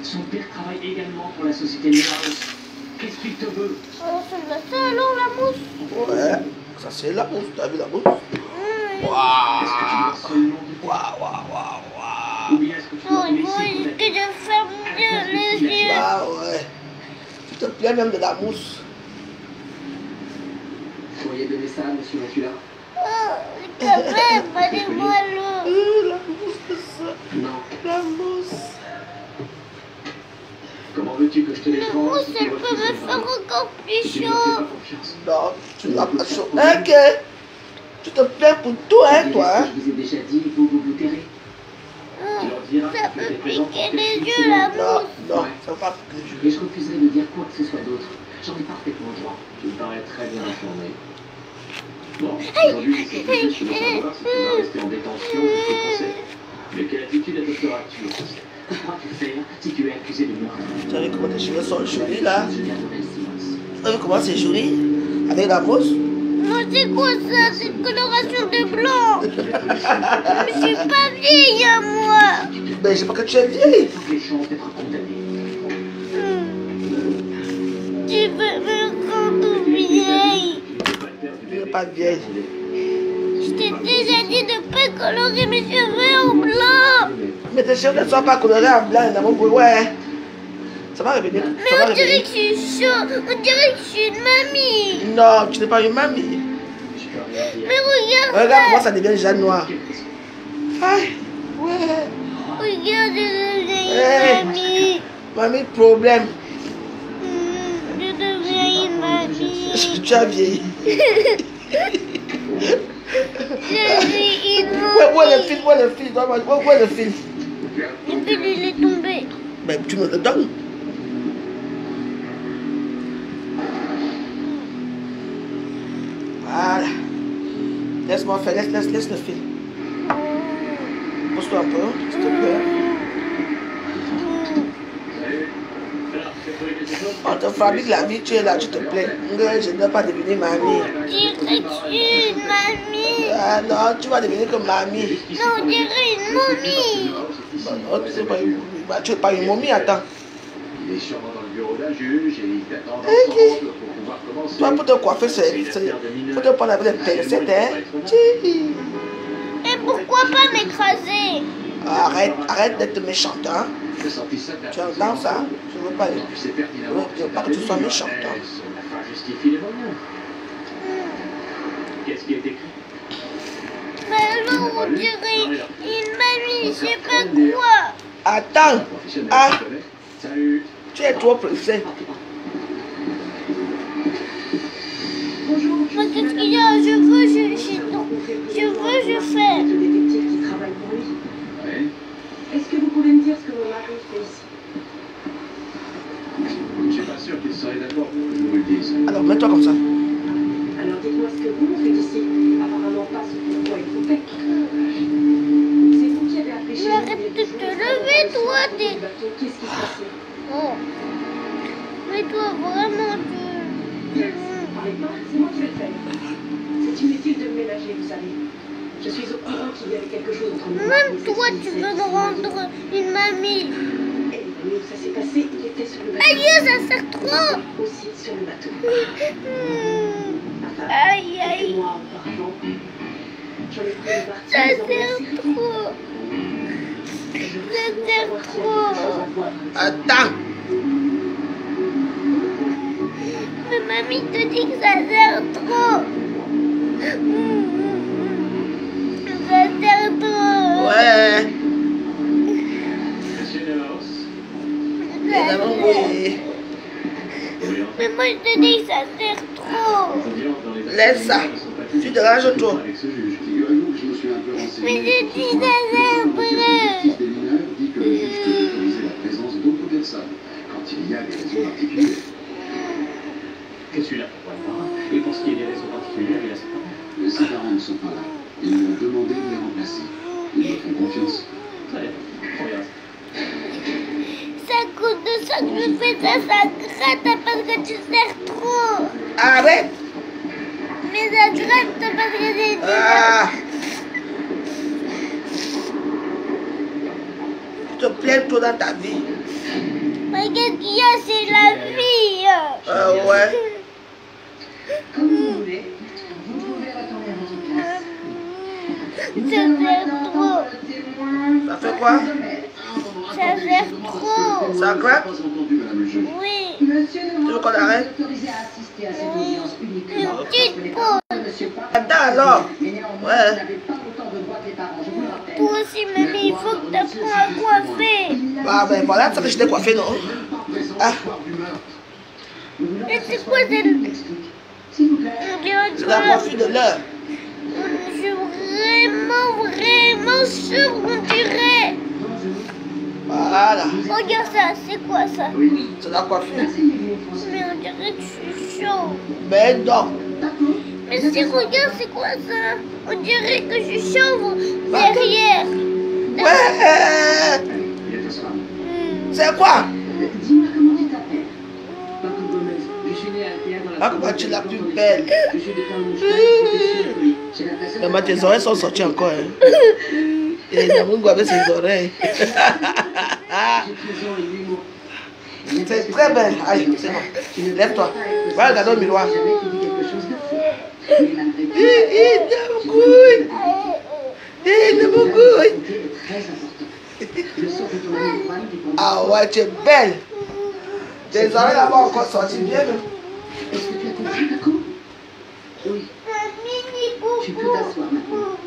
Son père travaille également pour la société de House. Qu'est-ce qu'il te veut? Alors, c'est ça alors, la mousse? Ouais. Ça, c'est la mousse. T'as vu la mousse? Est-ce que tu dois seulement de Waouh. Ou bien est-ce que tu dois Oh, te laisser moi, pour que je ferme bien les yeux. Ah ouais. Tu te plais même de la mousse. Vous pourriez donner ça à monsieur Macula? Oh, quand même, donnez-moi l'eau. La mousse, c'est ça. Non. La mousse. Comment veux-tu que je te La défende mousse, si tu elle peut refuses me de faire me encore plus Si tu ne me fais chaud. pas confiance. Non, tu n'as pas chaud. Ok. Tu te plains pour tout, hein, toi, hein? Je vous ai déjà dit, vous tairez. Tu leur diras Ça que peut tu es présent pour piquer les t'expliquer yeux, la Non, mousse. non, ça va pas piquer les yeux. Et je refuserai de dire quoi que ce soit d'autre. J'en ai parfaitement droit. Tu me parais très bien informé. Bon, aujourd'hui, c'est juste que de savoir si tu vas rester en détention jusqu'au procès. Mais quelle attitude adopteras-tu au procès? Que pourras-tu faire si tu es accusé de meurtre? Tu as vu comment tes cheveux sont jolis, là? Je garderai le silence. Tu as vu comment c'est joli? Avec la mousse? Non, c'est quoi ça? C'est une coloration de blanc. Je suis pas vieille, à moi. Ben, je sais pas que tu es vieille. Toutes les chances d'être condamné. Tu veux me rendre vieille. Tu n'es pas vieille. Je t'ai déjà dit de pas colorer mes cheveux en blanc. Mais tes cheveux ne sont pas colorés en blanc, dans mon bruit, ouais. Ça va revenir. Mais Ça va on dirait revenir. que je suis chaud. On dirait que je suis une mamie. Non, tu n'es pas une mamie. Mais regarde Regarde comment ça. ça devient déjà noir. Aïe, ouais. Regarde, je deviens Hey. une mamie. Mamie, problème. Je deviens une mamie. Tu as vieilli. Je suis une Où est le mamie. fil? Où est le fil? Où est le fil? Le fil, il est tombé. Ben, tu me le donnes. Voilà. Laisse-moi faire, laisse le fil. Pose-toi un peu, s'il te plaît. On te fabrique la vie, tu es là, tu te plais. Je ne dois pas devenir mamie. Je dirais que je suis une mamie. Ah non, tu vas devenir comme mamie. Non, on dirait une momie. Non, tu sais pas, tu n'es pas une momie, attends. Il est sûrement dans le bureau d'un juge et il t'attend dans Ok. son oncle pour pouvoir commencer. Toi, pour te coiffer, faut te prendre avec les pincettes, hein. Tchi. Et pourquoi pas m'écraser? Arrête d'être méchante, hein. J'ai senti ça Tu entends ça? Je veux pas. Tu sais pertinemment Je veux pas que tu sois méchante, hein. La fin justifie les moyens. Qu'est-ce qui est écrit? Mais alors, on dirait une mamie, je sais pas quoi. Attends. professionnel. Ah. Tu connais? Salut. Tu es trop pressé. Bonjour, Mais qu'est-ce qu'il y a? Je veux, je fais. le détective qui travaille pour lui. Ouais. Est-ce que vous pouvez me dire ce que mon mari fait ici? Je suis pas sûr qu'il serait d'accord pour que je vous le dise. Alors, mets-toi comme ça. Alors dites-moi ce que vous faites ici. Apparemment pas ce pourquoi il vous paie. C'est vous qui avez appelé chez Mais arrête de te lever, toi, t'es... Qu'est-ce qui se passait? Oh. Mais toi, vraiment, tu... Avec moi, c'est moi qui vais le faire. C'est inutile de me ménager, vous savez. Je suis au courant qu'il y avait quelque chose entre nous. Même toi, tu veux me rendre une mamie. Et où ça s'est passé, il était sur le bateau. Aïe, ça sert trop. Aussi sur le bateau. Enfin, Aïe, et aïe. moi, auparavant, j'en ai pris une partie. Ça ils ont sert laissé. trop. Je veux Ça savoir sert s'il y a quelque trop. chose à voir avec ça. Attends. Mais mamie te dit que ça sert trop. Ça sert trop. Ouais. Monsieur Neos, Les amants, oui. Mais moi je te dis que ça sert trop. Laisse ça. Tu déranges toi. Avec ce juge, figurez-vous que je me suis un peu renseigné. Mais j'ai dit ça sert Le justice trop. des mineurs dit que le juge peut autoriser la présence d'autres personnes quand il y a des raisons particulières. je suis là pour voir. Et pour ce qui est des raisons particulières, il a ses parents. Ses parents ne sont pas là. Ils m'ont demandé de les remplacer. Ils me font confiance. Très bien, regarde. Ça coûte de ça que je fais ça, ça gratte parce que tu sers trop. Arrête. Mais ça gratte parce que j'ai dit. Ah. Tu te plains toi dans ta vie. Mais qu'est-ce qu'il y a, c'est la vie. Ouais. Comme vous voulez, vous pouvez retourner à votre place. Nous Ça allons sert maintenant trop. entendre le témoin. Ça fait quoi? Ça sert trop. Ça gratte? Pas entendu, madame le juge. Oui. Monsieur Tu veux qu'on arrête? est autorisé à assister à cette audience uniquement. Une petite parce que les pause. parents de monsieur Park- Attends alors. Et néanmoins, Ouais. vous n'avez pas autant de droits que les parents, je vous le rappelle. Toi aussi, mamie, il faut que tu apprends à coiffer. Ah ben voilà, c'est ça que je t'ai coiffé, non? Ah. Et c'est quoi cette... S'il vous plaît. On dirait C'est la que... coiffure de l'heure. Je suis vraiment sûre qu'on dirait. Voilà. Regarde ça, c'est quoi ça? C'est la coiffure. Mais on dirait que je suis chaud. Mais non. Mais si, regarde, c'est quoi ça? On dirait que je suis chauve derrière. Ouais. C'est quoi? Dis-moi comment tu t'appelles. Paco Gomez, je suis né à Altea dans la Ah, comment tu l'as plus belle? Je suis de Carmouche, oui. J'ai l'impression Maman, tes oreilles sont sorties encore. Hein. Et les amours avec ses oreilles. J'ai 13 ans et 8 mois. C'est très belle. Aïe, c'est bon. Lève-toi. Va regarder au miroir. Jamais tu dis quelque chose de faux. Mais malgré tout, Il beaucoup. est très important. Le sort de ton ami Juan dépend. Ah ouais, tu es belle. Tes oreilles là-bas encore sorties bien. Est-ce que tu as compris, Paco? Oui. Tu peux t'asseoir maintenant.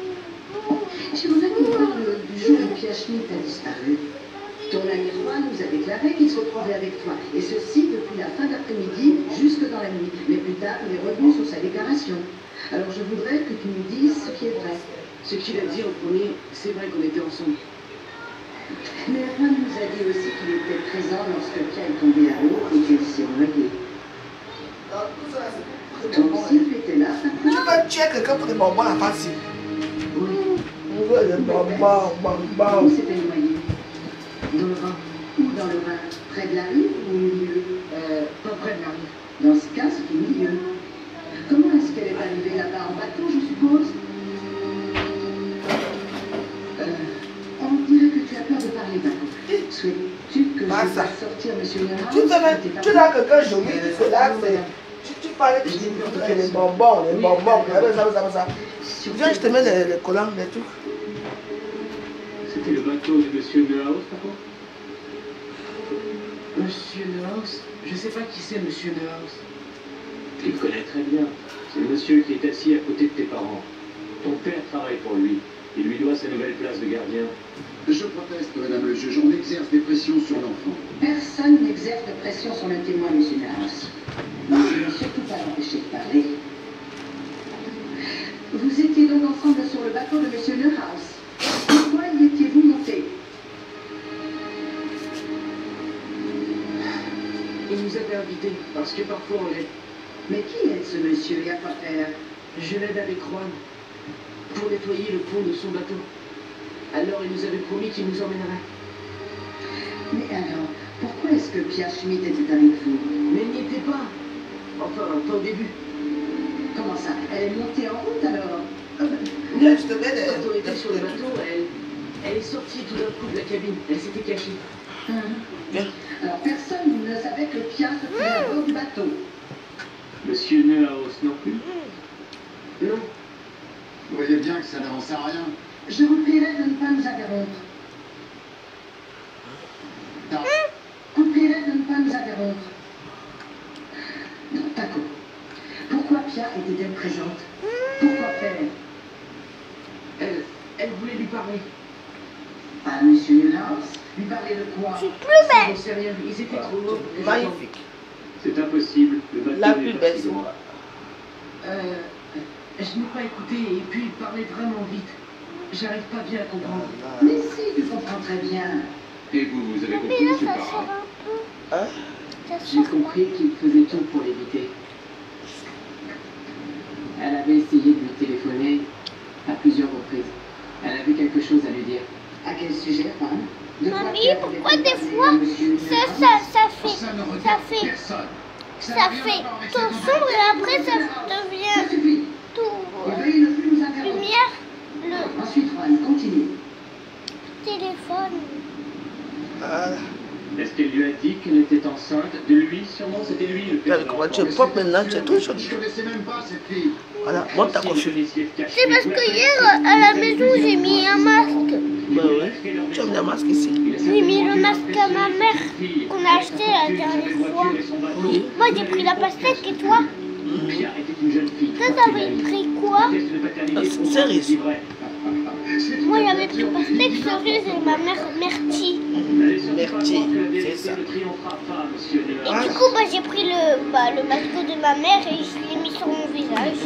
J'aimerais qu'on parle du jour où Pierre Schmitt a disparu. Ton ami Juan nous a déclaré qu'il se retrouvait avec toi, et ceci depuis la fin d'après-midi jusque dans la nuit. Mais plus tard, il est revenu sur sa déclaration. Alors je voudrais que tu nous dises ce qui est vrai. Ce qu'il a dit en premier, c'est vrai qu'on était ensemble. Mais Juan nous a dit aussi qu'il était présent lorsque Pierre est tombé à l'eau et qu'il s'est noyé. Toi aussi, tu étais là, Tu Paco? peux tuer quelqu'un pour des bonbons à la face. Oui. On veut des bonbons, Où bonbons. s'était noyé? Dans le Rhin. Où dans le Rhin? Près de la rive ou au milieu? Pas près de la rive. Dans ce cas, c'est au milieu. Comment est-ce qu'elle est arrivée là-bas? En bateau, je suppose? On dirait que tu as peur de parler, Paco. Souhaites-tu que Ah, je ça. fasse sortir M. Nera? Tu as quelqu'un joli, c'est là, tu parlais, tu dis que les bonbons, ça. Viens, je te mets les collants, les trucs. C'était le bateau de Monsieur Neuhaus, Paco? Monsieur Neuhaus? Je sais pas qui c'est, Monsieur Neuhaus. Je le connais très bien. C'est le monsieur qui est assis à côté de tes parents. Ton père travaille pour lui. Il lui doit sa nouvelle place de gardien. Je proteste, madame le juge. On exerce des pressions sur l'enfant. Personne n'exerce de pression sur le témoin, M. Nahas. Mais ne surtout pas l'empêcher de parler. Vous étiez donc ensemble sur le bateau de M. Neuhaus. Pourquoi y étiez-vous monté? Il nous avait invités, parce que parfois on l'aide. Mais qui est ce monsieur et à quoi faire? Je l'aide avec Juan pour nettoyer le pont de son bateau. Alors il nous avait promis qu'il nous emmènerait. Mais alors, pourquoi est-ce que Pierre Schmitt était avec vous? Mais il n'y était pas. Enfin, pas au début. Comment ça? Elle est montée en route alors? Bien, je te mets Quand on était sur le bateau, elle est sortie tout d'un coup de la cabine. Elle s'était cachée. Bien. Alors personne ne savait que Pierre se trouvait à bord du bateau. Monsieur Neuhaus non plus? Non. Vous voyez bien que ça n'avance à rien. Je vous prierai de ne pas nous interrompre. Non. Je vous prierai de ne pas nous interrompre. Non, Paco. Pourquoi Pierre était-elle présente? Pourquoi faire? Elle voulait lui parler. Ah, monsieur Neuhaus, lui parler de quoi? C'est plus belle. J'en sais rien, ils étaient trop lourds. Magnifique. C'est impossible. Le bateau La n'est plus pas belle, si c'est loin. moi. Je n'ai pas écouté et puis il parlait vraiment vite. J'arrive pas bien à comprendre. Mais si, tu comprends très bien. Et vous, vous avez Mais compris, là, monsieur ça sort Parra? un peu. Hein? Ça J'ai sort compris qu'il faisait tout pour l'éviter. Elle avait essayé de lui téléphoner à plusieurs reprises. Elle avait quelque chose à lui dire. À quel sujet, Juan? De quoi Mamie, Pierre pourquoi avait-il des parlé fois, à monsieur Neuhaus? ça fait Ça ne ça regarde fait personne. ça fait tout sombre et après ça Ça devient suffit. tout Veuillez ne plus nous interrompre. lumière. Le Ensuite, Juan, continue. téléphone. Voilà. Est-ce qu'elle lui a dit qu'elle était enceinte de lui? Sûrement, c'était lui le Regarde comment tu es propre maintenant, tu es tout Je joli. ne connaissais même pas cette fille. Voilà, monte ta coiffure. C'est parce que hier à la maison j'ai mis un masque. Bah oui. Tu as mis un masque ici. J'ai mis le masque à ma mère qu'on a acheté la dernière fois. Oui. Moi j'ai pris la pastèque et toi? Pierre était une jeune fille. Toi t'avais pris quoi? Test de paternité Ah, c'est pour cerise. voir si c'est vrai. Moi j'avais pris pastèque, cerise et ma mère myrtille. N'allez surtout pas Merci, croire que la c'est vérité ça. ne triomphera pas, monsieur Et Neuhaus. du coup j'ai pris le masque de ma mère et je l'ai mis sur mon visage.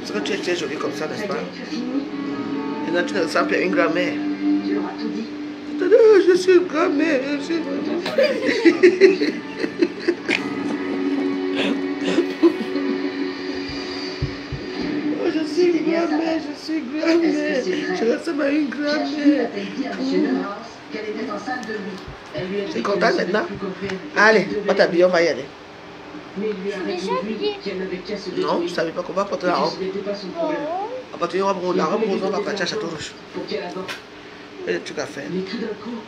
Parce que tu étais jolie comme ça, n'est-ce Ça y pas? est, tu as fini? Et là, tu ressembles à une grand-mère. Tu leur as tout dit. Je suis une grand-mère. Je suis... Oh, je suis une grand-mère, je suis une grand-mère. Je ressemble à une Pierre Schmitt grand-mère. a-t-elle dit à monsieur Neuhaus qu'elle était enceinte de lui? Elle lui a dit T'es qu'elle contente ne savait maintenant? plus quoi faire. Allez, Elle on devait t'habille, on va y aller. Mais il lui a J'ai répondu déjà dit. qu'elle n'avait qu'à se Non, débrouiller. je savais pas qu'on va porter Et la que robe. ce n'était pas son problème. Oh. À partir de la robe rose, on va partir à Château-Rouge. Pour qu'elle avorte. Et des trucs à faire. Mais tout d'un coup,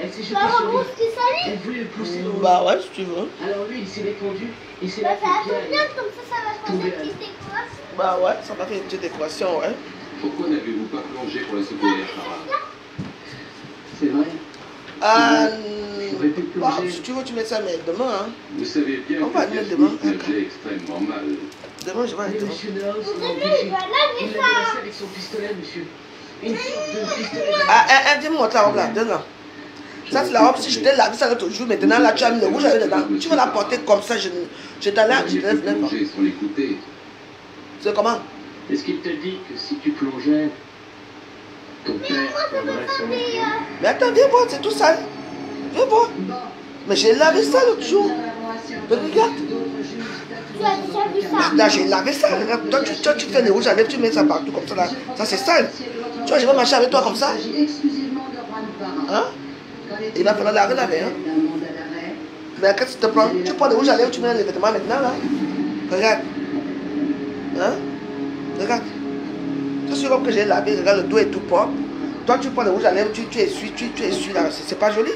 elle s'est jetée La sur robe lui. qui s'allume. Elle voulait le pousser dans le Bah ouais, si tu veux. Alors lui, il s'est défendu. Et c'est Bah là ça que tombe bien, Pierre... comme ça va faire des petites décorations. Bah ouais, ça m'a fait une petite équation, ouais. Pourquoi n'avez-vous pas plongé pour la secourir, Parra? C'est vrai. Ah, J'aurais pu bah, plonger. si tu veux, tu mets ça, mais demain, hein. Vous savez bien On va que le Pierre mettre demain. Schmitt nageait extrêmement mal. Demain, je vais aller Mais demain. monsieur Neuhaus Vous l'a savez, empêché. il va laver Il l'a ça. menacé avec son pistolet, monsieur. Une sorte de pistolet. Ah, viens me montrer la robe là, donne-la. Ça, c'est la robe, si je t'ai lavé ça l'autre jour, maintenant là, tu as mis le rouge à lèvres dedans. Tu vas la porter comme ça, je t'allais, je te lève pas. Plonger sans l'écouter. C'est comment? Est-ce qu'il te dit que si tu plongeais, ton père prendrait son enfant? Mais attends, viens voir, c'est tout sale. Viens voir. Bon. Mais j'ai lavé ça l'autre jour. Mais regarde. Tu as déjà vu ça? Là, j'ai lavé ça. Regarde, toi, tu fais les rouges à lèvres, tu mets ça partout comme ça là. Ça, c'est sale. Tu vois, je vais marcher avec toi comme ça. Il s'agit exclusivement de Juan Parra. Hein? Il va falloir la relaver, hein? D'un mandat d'arrêt. Mais qu'est-ce que tu te prends? Tu prends les rouges à lèvres, tu mets les vêtements maintenant là. Regarde. Hein? Regarde. C'est sûr que j'ai lavé, regarde, le dos est tout propre. Toi, tu prends les rouges à lèvres, tu essuies, tu essuies là. C'est pas joli.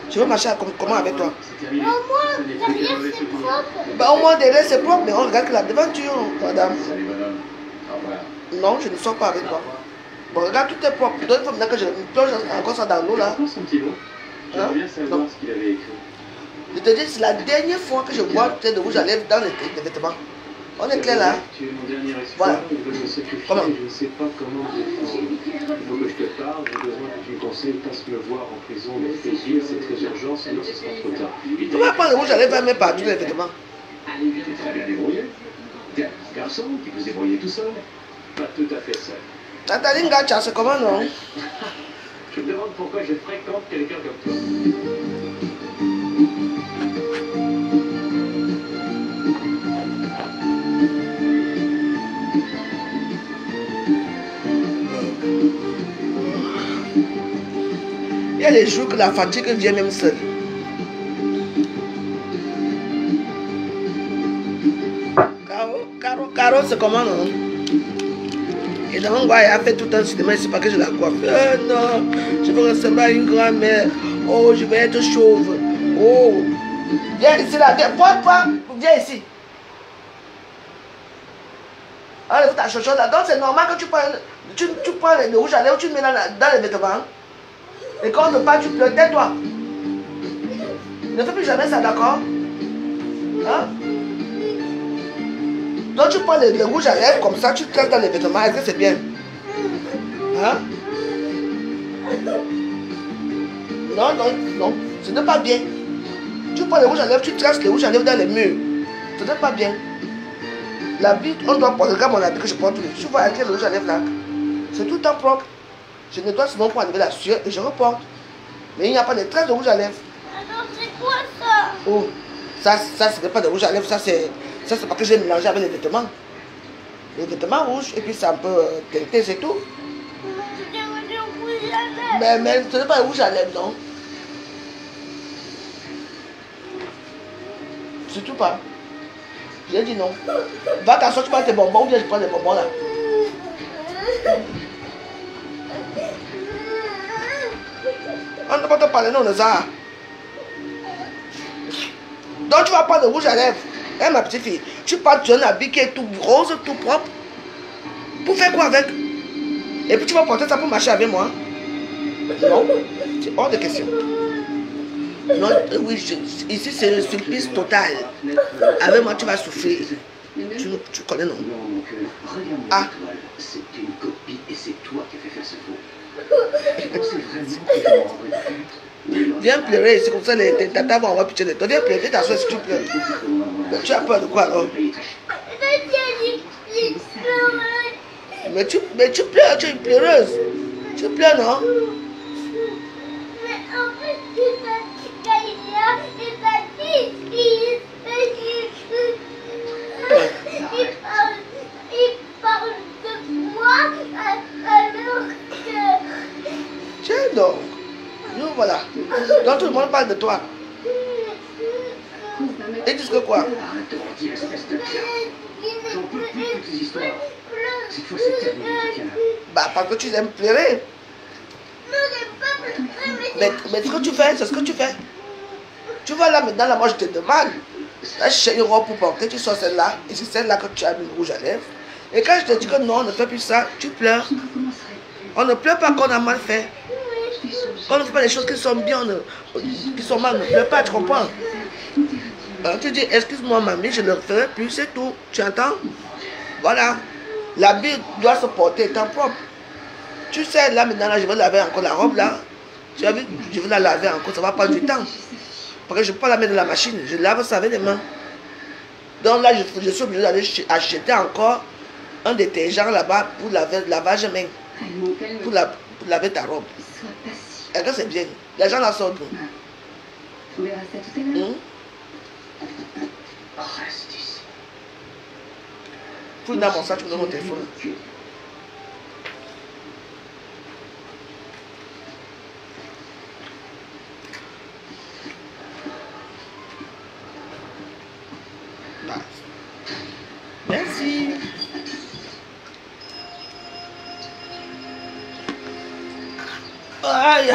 Je vais marcher comment avec toi? C'est terminé. Au moins, Ce n'est plus derrière qu'un mauvais c'est souvenir. propre. Bah, au moins derrière c'est propre, mais on regarde que la devanture, madame. Salut, madame. Au revoir. Non, je ne sors pas avec toi. Bon, regarde, tout est propre. Donc, il faut maintenant que je plonge encore ça dans l'eau là. Encore son petit mot. Hein? J'aimerais bien savoir Non. ce qu'il avait écrit. Je te dis, c'est la dernière fois que je vois peut-être de rouge à lèvres dans les vêtements. On est clair là? Tu es mon dernier espoir. Voilà. Je veux me sacrifier. Comment? Je ne sais pas comment me défendre. Il faut que je te parle. J'ai besoin que tu me conseilles. Passe me voir en prison. Mais fais vite, c'est très urgent, sinon ce sera trop tard. Tu vas prendre le rouge à lèvres et mettre partout les vêtements. Allez, viens, T'es très bien débrouillé. T'es un garçon qui peut se débrouiller tout seul. Pas tout à fait seul. Nathalie Ngacha, c'est comment non? Je me demande pourquoi je fréquente quelqu'un comme toi. Il y a les jours que la fatigue vient même seule. Bon, c'est comment, non? Et donc, ouais, elle a fait tout un cinéma, c'est pas que je la coiffe. Non, je veux ressembler à une grand-mère. Oh, je vais être chauve. Oh, viens ici, là, viens, viens ici. Enlève ta chochotte là. Donc, c'est normal que tu prends le rouge à lèvres, tu le mets dans les vêtements. Et quand on ne parle, tu pleures, tais-toi. Ne fais plus jamais ça, d'accord? Hein? Donc tu prends le rouge à lèvres comme ça, tu te laisses dans les vêtements, est-ce que c'est bien? Hein? Non, non, non, ce n'est pas bien. Tu prends le rouge à lèvres, tu traces le rouge à lèvres dans les murs. Ce n'est pas bien. L'habit, on doit porter, regarde mon habit que je porte tous les jours. Tu vois avec le rouge à lèvres là? C'est tout le temps propre. Je nettoie sinon pour enlever la sueur et je reporte. Mais il n'y a pas de traces de rouge à lèvres. Alors c'est quoi ça? Oh, ça ce n'est pas de rouge à lèvres, ça c'est parce que j'ai mélangé avec les vêtements. Les vêtements rouges, et puis c'est un peu teinté, c'est tout. Mais ce n'est pas de rouge à lèvres, non. C'est tout pas. J'ai dit non. Va t'asseoir, tu prends tes bonbons, ou bien je prends les bonbons là. On ne peut pas te parler non de ça. Donc tu vas prendre le rouge à lèvres. Hein, ma petite fille, tu portes un habit qui est tout rose, tout propre. Pour faire quoi avec? Et puis tu vas porter ça pour marcher avec moi? Non, c'est hors de question. Non, oui, ici c'est le supplice total. Avec moi tu vas souffrir. Tu connais non? Ah. C'est une copie et c'est toi qui as fait faire ce faux. Tu pensais vraiment que je m'en rendrais compte? Viens pleurer, c'est comme ça les tatas vont avoir pitié de toi. Viens pleurer, t'assois si tu pleures. Mais tu as peur de quoi alors? Mais tu pleures, tu es une pleureuse. Tu pleures, non? Mais en fait, il parle de moi alors que... Tiens donc. Nous voilà. Donc tout le monde parle de toi. Ils disent que quoi? Arrête de mentir, espèce de pierre. J'en peux plus de toutes ces histoires. Cette fois, c'est terminé, Tatiana. Bah, parce que tu aimes pleurer. Mais ce que tu fais, c'est ce que tu fais. Tu vois là maintenant, là, moi je te demande. Là, je cherche une robe pour porter, tu sors celle-là. Et c'est celle-là que tu as mis le rouge à lèvres. Et quand je te dis que non, on ne fait plus ça, tu pleures. On ne pleure pas qu'on a mal fait. Quand on ne fait pas les choses qui sont bien, qui sont mal, on ne pleure pas, tu comprends? Alors, tu dis, excuse-moi mamie, je ne le ferai plus, c'est tout. Tu entends? Voilà. L'habit doit se porter étant propre. Tu sais, là maintenant, là, je vais laver encore la robe là. Tu as vu, je vais la laver encore, ça va prendre du temps. Parce que je ne peux pas la mettre dans la machine, je lave ça avec les mains. Donc là, je suis obligé d'aller acheter encore un détergent là-bas pour laver le lavage main. Pour laver ta robe. Est-ce que c'est bien? Les gens la sortent. On verra ça tout à l'heure. Reste ici. Fouille dans mon sac, tu me donnes mon téléphone. Merci. Aïe.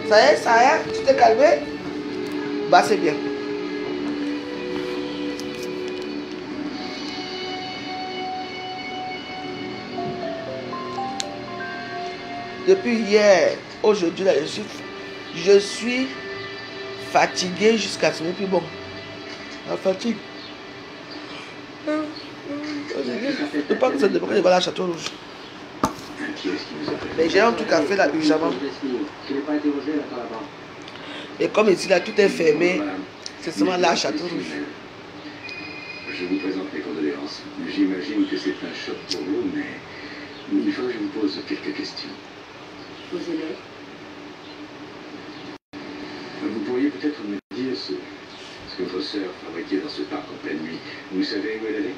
Ça y est, tu t'es calmé? Bah c'est bien. Depuis hier, aujourd'hui, là, je suis fatigué jusqu'à ce n'est plus bon. La fatigue. Je pense que c'est de près de la Château Rouge. Mais j'ai un truc à faire là urgemment. Et comme ici là tout est fermé, c'est seulement là à Château Rouge. Je vous présente mes condoléances. J'imagine que c'est un choc pour vous, mais il faut que je vous pose quelques questions. Posez-les. Vous pourriez peut-être me dire ce que votre sœur fabriquait dans ce parc en pleine nuit. Vous savez où elle allait?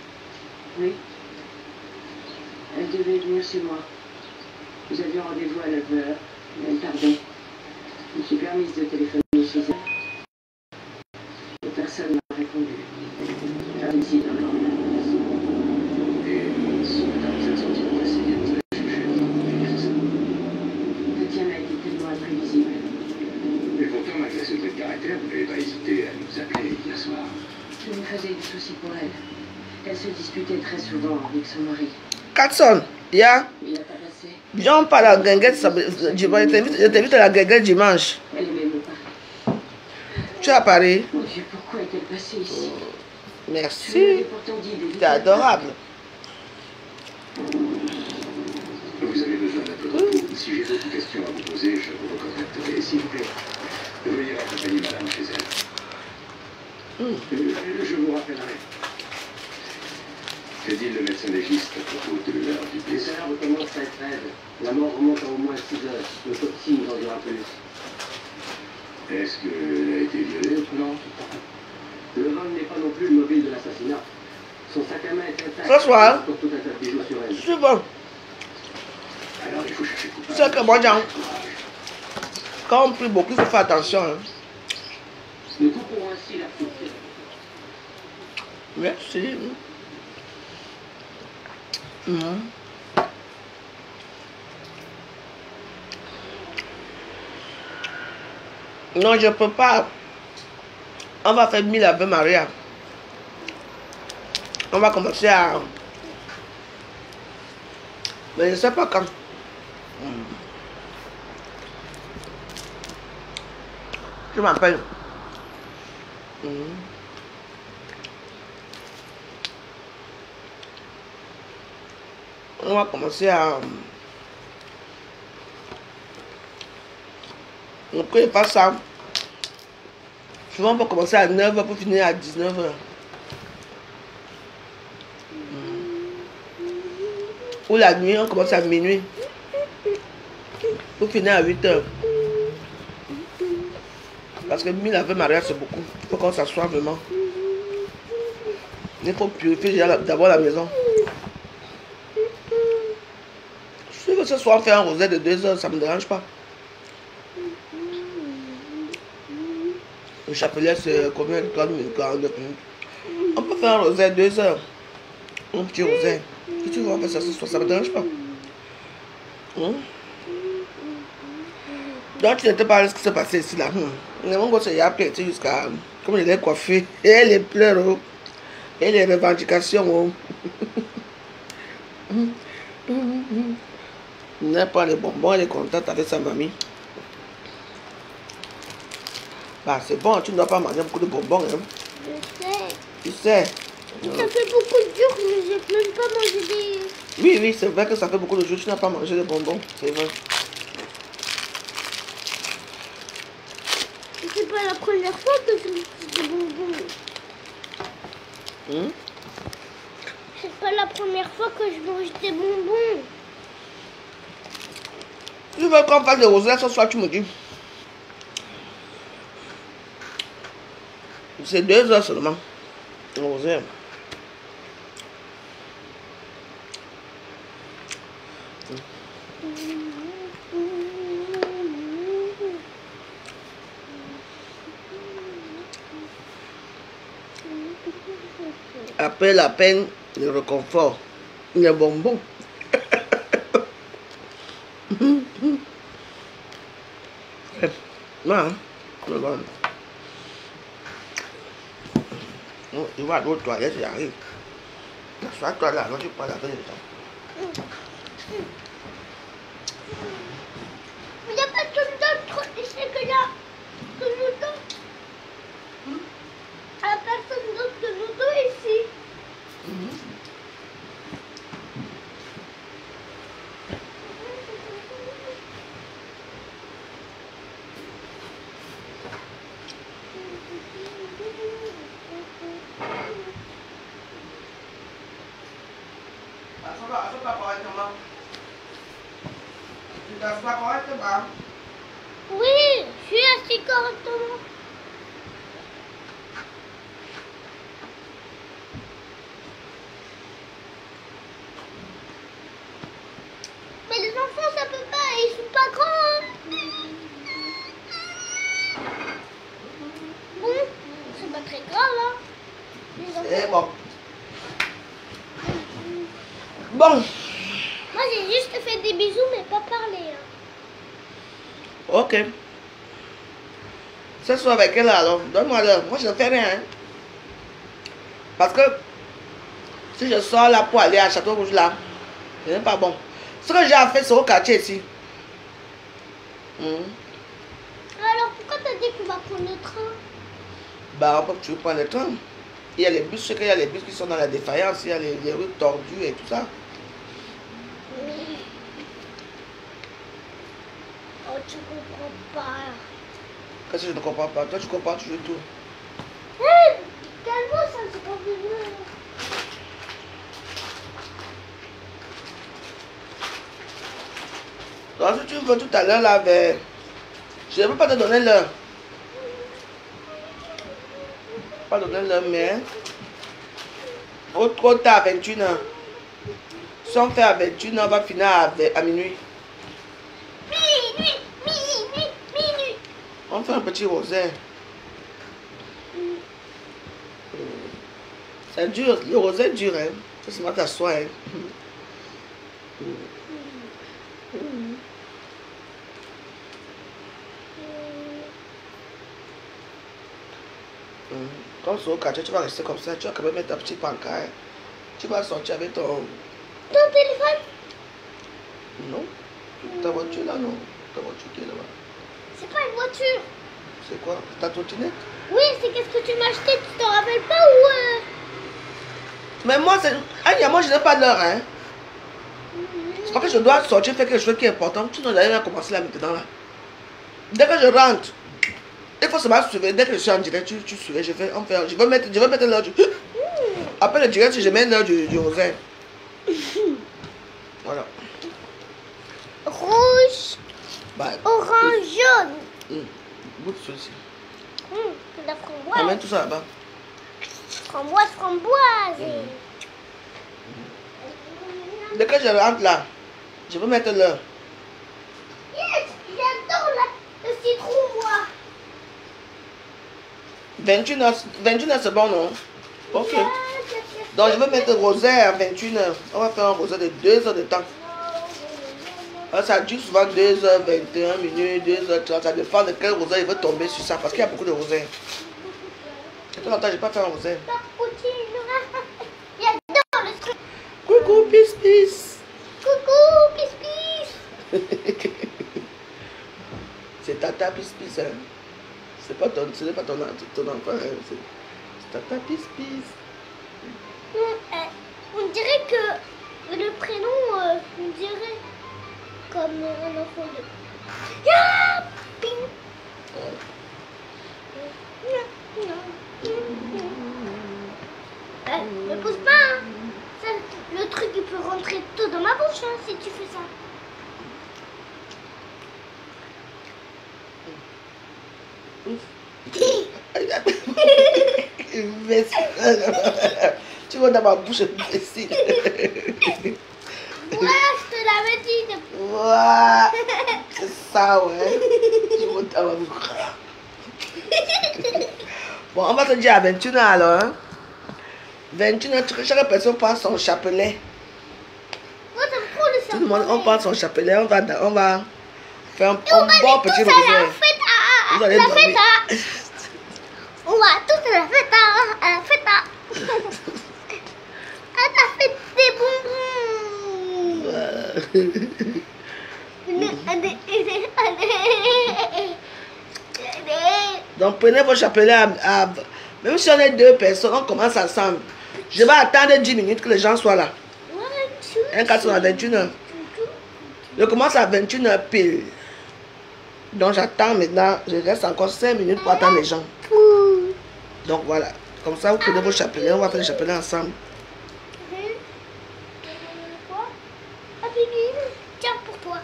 Oui. Elle devait venir chez moi. Nous avions rendez-vous à 9h. Elle tardait. Je me suis permise de téléphoner chez elle. Et personne n'a répondu. Elle ici dans la Et ce matin, vous êtes sorti pour essayer de vous aller chercher. Le tien a été tellement imprévisible. Mais pourtant, malgré ce trait de caractère, vous n'avez pas hésité à nous appeler hier soir. Je me faisais du souci pour elle. Elle se disputait très souvent avec son mari. Katson, ya. Il a tabassé. Viens pas à la guinguette, je t'invite à la guinguette dimanche. Elle aimait mon pari. Tu es à Paris? Mon Dieu, pourquoi est-elle passée ici? Je lui Merci. avais pourtant dit d'éviter. C'est adorable. Vous avez besoin d'un peu de repos. Si j'ai d'autres questions à vous poser, je vous recontacterai. S'il vous plaît, veuillez accompagner madame chez elle. Je vous rappellerai. Que dit le médecin légiste à propos de l'heure du Les décès? heures commencent à être raides. La mort remonte à au moins 6 heures. Le toxine nous en dira plus. Est-ce qu'elle a été violée? Non. Le vol n'est pas non plus le mobile de l'assassinat. Son sac à main est intact. Ce soir. Pour tout un tas de bijoux sur elle. C'est bon. Alors il faut chercher coupable. C'est que moi, quand on prie beaucoup, il faut faire attention. Hein. Nous couperons ainsi la foule. Merci. Non, je peux pas. On va faire 1000 Ave Maria. On va commencer à... Mais je ne sais pas quand. Je m'appelle. On va commencer à... On ne connaît pas ça. Souvent, on va commencer à 9h pour finir à 19h. Ou la nuit, on commence à minuit. Pour finir à 8h. Parce que 1000 Ave Maria, c'est beaucoup. Il faut qu'on s'assoie vraiment. Il faut purifier d'abord la maison. Si que ce soir on fait un rosaire de 2 heures, ça ne me dérange pas. Le chapelet, c'est combien de 30 minutes, 49 minutes. On peut faire un rosaire 2 heures. Un petit rosaire. Si tu veux, on fait ça ce soir, ça ne me dérange pas. Donc, tu n'étais pas à ce qui s'est passé ici, là. Mon gosse, il a pété jusqu'à... Comme il est coiffé. Et elle est pleure. Oh. Et les revendications. Oh. Il n'a pas les bonbons, elle est contente avec sa mamie. Bah, c'est bon, tu ne dois pas manger beaucoup de bonbons. Hein. Je sais. Tu sais. Ça fait beaucoup de jours que je n'ai même pas mangé des... Oui, oui, c'est vrai que ça fait beaucoup de jours que tu n'as pas mangé de bonbons. C'est vrai. C'est pas la première fois que je mange des bonbons. C'est pas la première fois que je mange des bonbons. Tu veux qu'on fasse des rosaires ce soir, tu me dis. C'est 2 heures seulement. Le rosaire. Après la peine, le réconfort, les bonbons. Non, bon. Il va à l'autre toilette, il arrive. Soit-toi là, non, tu peux laver les temps. Il n'y a pas d'autre ici que là. Que nous deux. Il n'y a personne d'autre que nous deux ici. Assois-toi correctement. Tu t'assois correctement. Oui, je suis assis correctement. Et bon. Bon. Moi, j'ai juste fait des bisous, mais pas parlé. Hein. Ok. Ce soir avec elle alors, donne-moi-le. Moi, je ne fais rien. Hein. Parce que si je sors là pour aller à Château Rouge là, ce n'est pas bon. Ce que j'ai à faire, c'est au quartier ici. Alors, pourquoi t'as dit qu'on va prendre le train? Bah, tu veux prendre le train. Il y a les bus, je sais qu'il y a les bus qui sont dans la défaillance, il y a les rues tordues et tout ça. Oh, tu comprends pas. Qu'est-ce que je ne comprends pas? Toi, tu comprends toujours tout. Calme-moi, ça c'est pas venu. Donc, si tu veux tout à l'heure là, vers... je ne peux pas te donner l'heure. Pas donner l'heure, mais... au trop tard, à 21h. Si on fait à 21h, on va finir à minuit. Minuit. On fait un petit rosaire. Ça dure, le rosaire dure, hein. Ça se met à soi, hein. Quand c'est au quartier, tu vas rester comme ça, tu vas quand même mettre ta petite pancarte. Tu vas sortir avec ton téléphone? Non. Ta voiture là, non. Ta voiture qui est là-bas. C'est pas une voiture. C'est quoi? Ta trottinette? Oui, c'est qu'est-ce que tu m'as acheté, tu t'en rappelles pas ou Mais moi, c'est... Anya, moi je n'ai pas l'heure, hein. C'est parce que je dois sortir, faire quelque chose qui est important. Tu n'as rien commencé là maintenant là. Dès que je rentre, il faut seulement suivre. Dès que je suis en direct, tu suivais. Je vais mettre l'heure du... Après le direct, je mets l'heure du rosaire. Voilà. Rouge, Bah, orange, jaune. Goûte ceci. La framboise. Amène tout ça là-bas. Framboise. Dès que je rentre là, je vais mettre l'heure. Yes, j'adore le citron, moi. 21h, c'est bon, non? Ok. Donc, je vais mettre le rosaire à 21h. On va faire un rosaire de 2 heures de temps. Alors, ça dure souvent 2h21 minutes, 2h30. Ça dépend de quel rosaire il veut tomber sur ça. Parce qu'il y a beaucoup de rosaires. Et tout longtemps, je n'ai pas fait un rosaire. J'adore le truc. Coucou, pis. Coucou, pis. C'est tata pis, hein. Ce n'est pas ton enfant, hein. C'est tata pis. On dirait que le prénom, on dirait comme un enfant de... Ne pousse pas, hein. Ça, le truc il peut rentrer tout dans ma bouche hein, si tu fais ça. Tu vois dans ma bouche, imbécile. Voilà, je te l'avais dit. Voilà. C'est ça, ouais. Tu vois dans ma bouche. Bon, on va te dire à 21h alors. Hein? 21h, chaque personne prend son chapelet. Moi, ça me prend le chapelet. Tout le monde, on prend son chapelet. On va faire un bon petit rosaire. Vous allez dormir. On va tous la fête à la fête à la fête des bonbons. Donc prenez vos chapelets même si on est 2 personnes, on commence ensemble. Je vais attendre 10 minutes que les gens soient là. Un 4 à 21h. Je commence à 21h pile. Donc j'attends maintenant, je reste encore 5 minutes pour attendre les gens. Donc voilà, comme ça vous prenez vos chapelets, on va faire les chapelets ensemble. Tiens pour toi.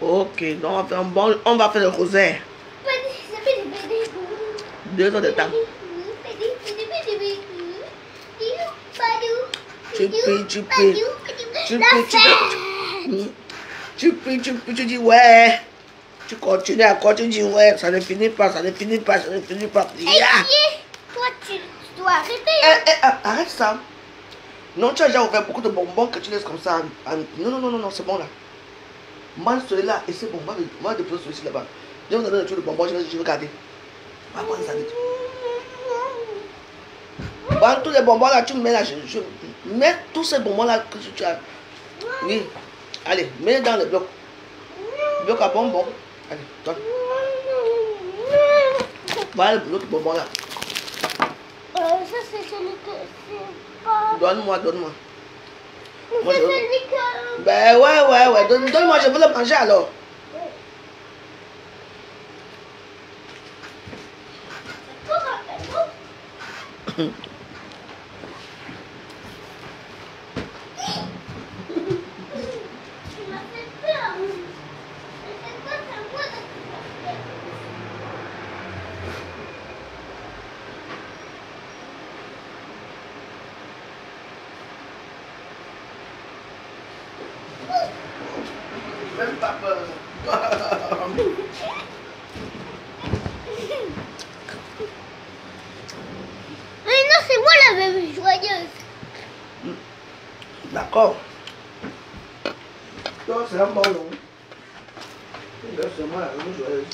Ok, donc on va faire le rosaire. 2 heures de temps. Tu dis ouais. Tu continues encore, tu dis ouais, ça ne finit pas. Yeah. toi, tu dois arrêter. Arrête ça. Non, tu as déjà ouvert beaucoup de bonbons que tu laisses comme ça. Non, c'est bon là. Mange celui-là et c'est bon. On va déposer celui-ci là-bas. Je vais vous donner le truc de bonbons, je vais garder. On va prendre ça vite. Bon, tous les bonbons là, tu mets là. Je mets tous ces bonbons là que tu as. Oui. Allez, mets dans le bloc. Bloc à bonbons. Allez, donne. Voilà l'autre bonbon là. Ça, c'est celui que c'est pas. Donne-moi. C'est celui que. Ben ouais. Donne-moi, je veux le manger alors. Même pas peur. Mais non, c'est moi la bébé joyeuse. D'accord. Donc c'est un bon nom. C'est moi la bébé joyeuse.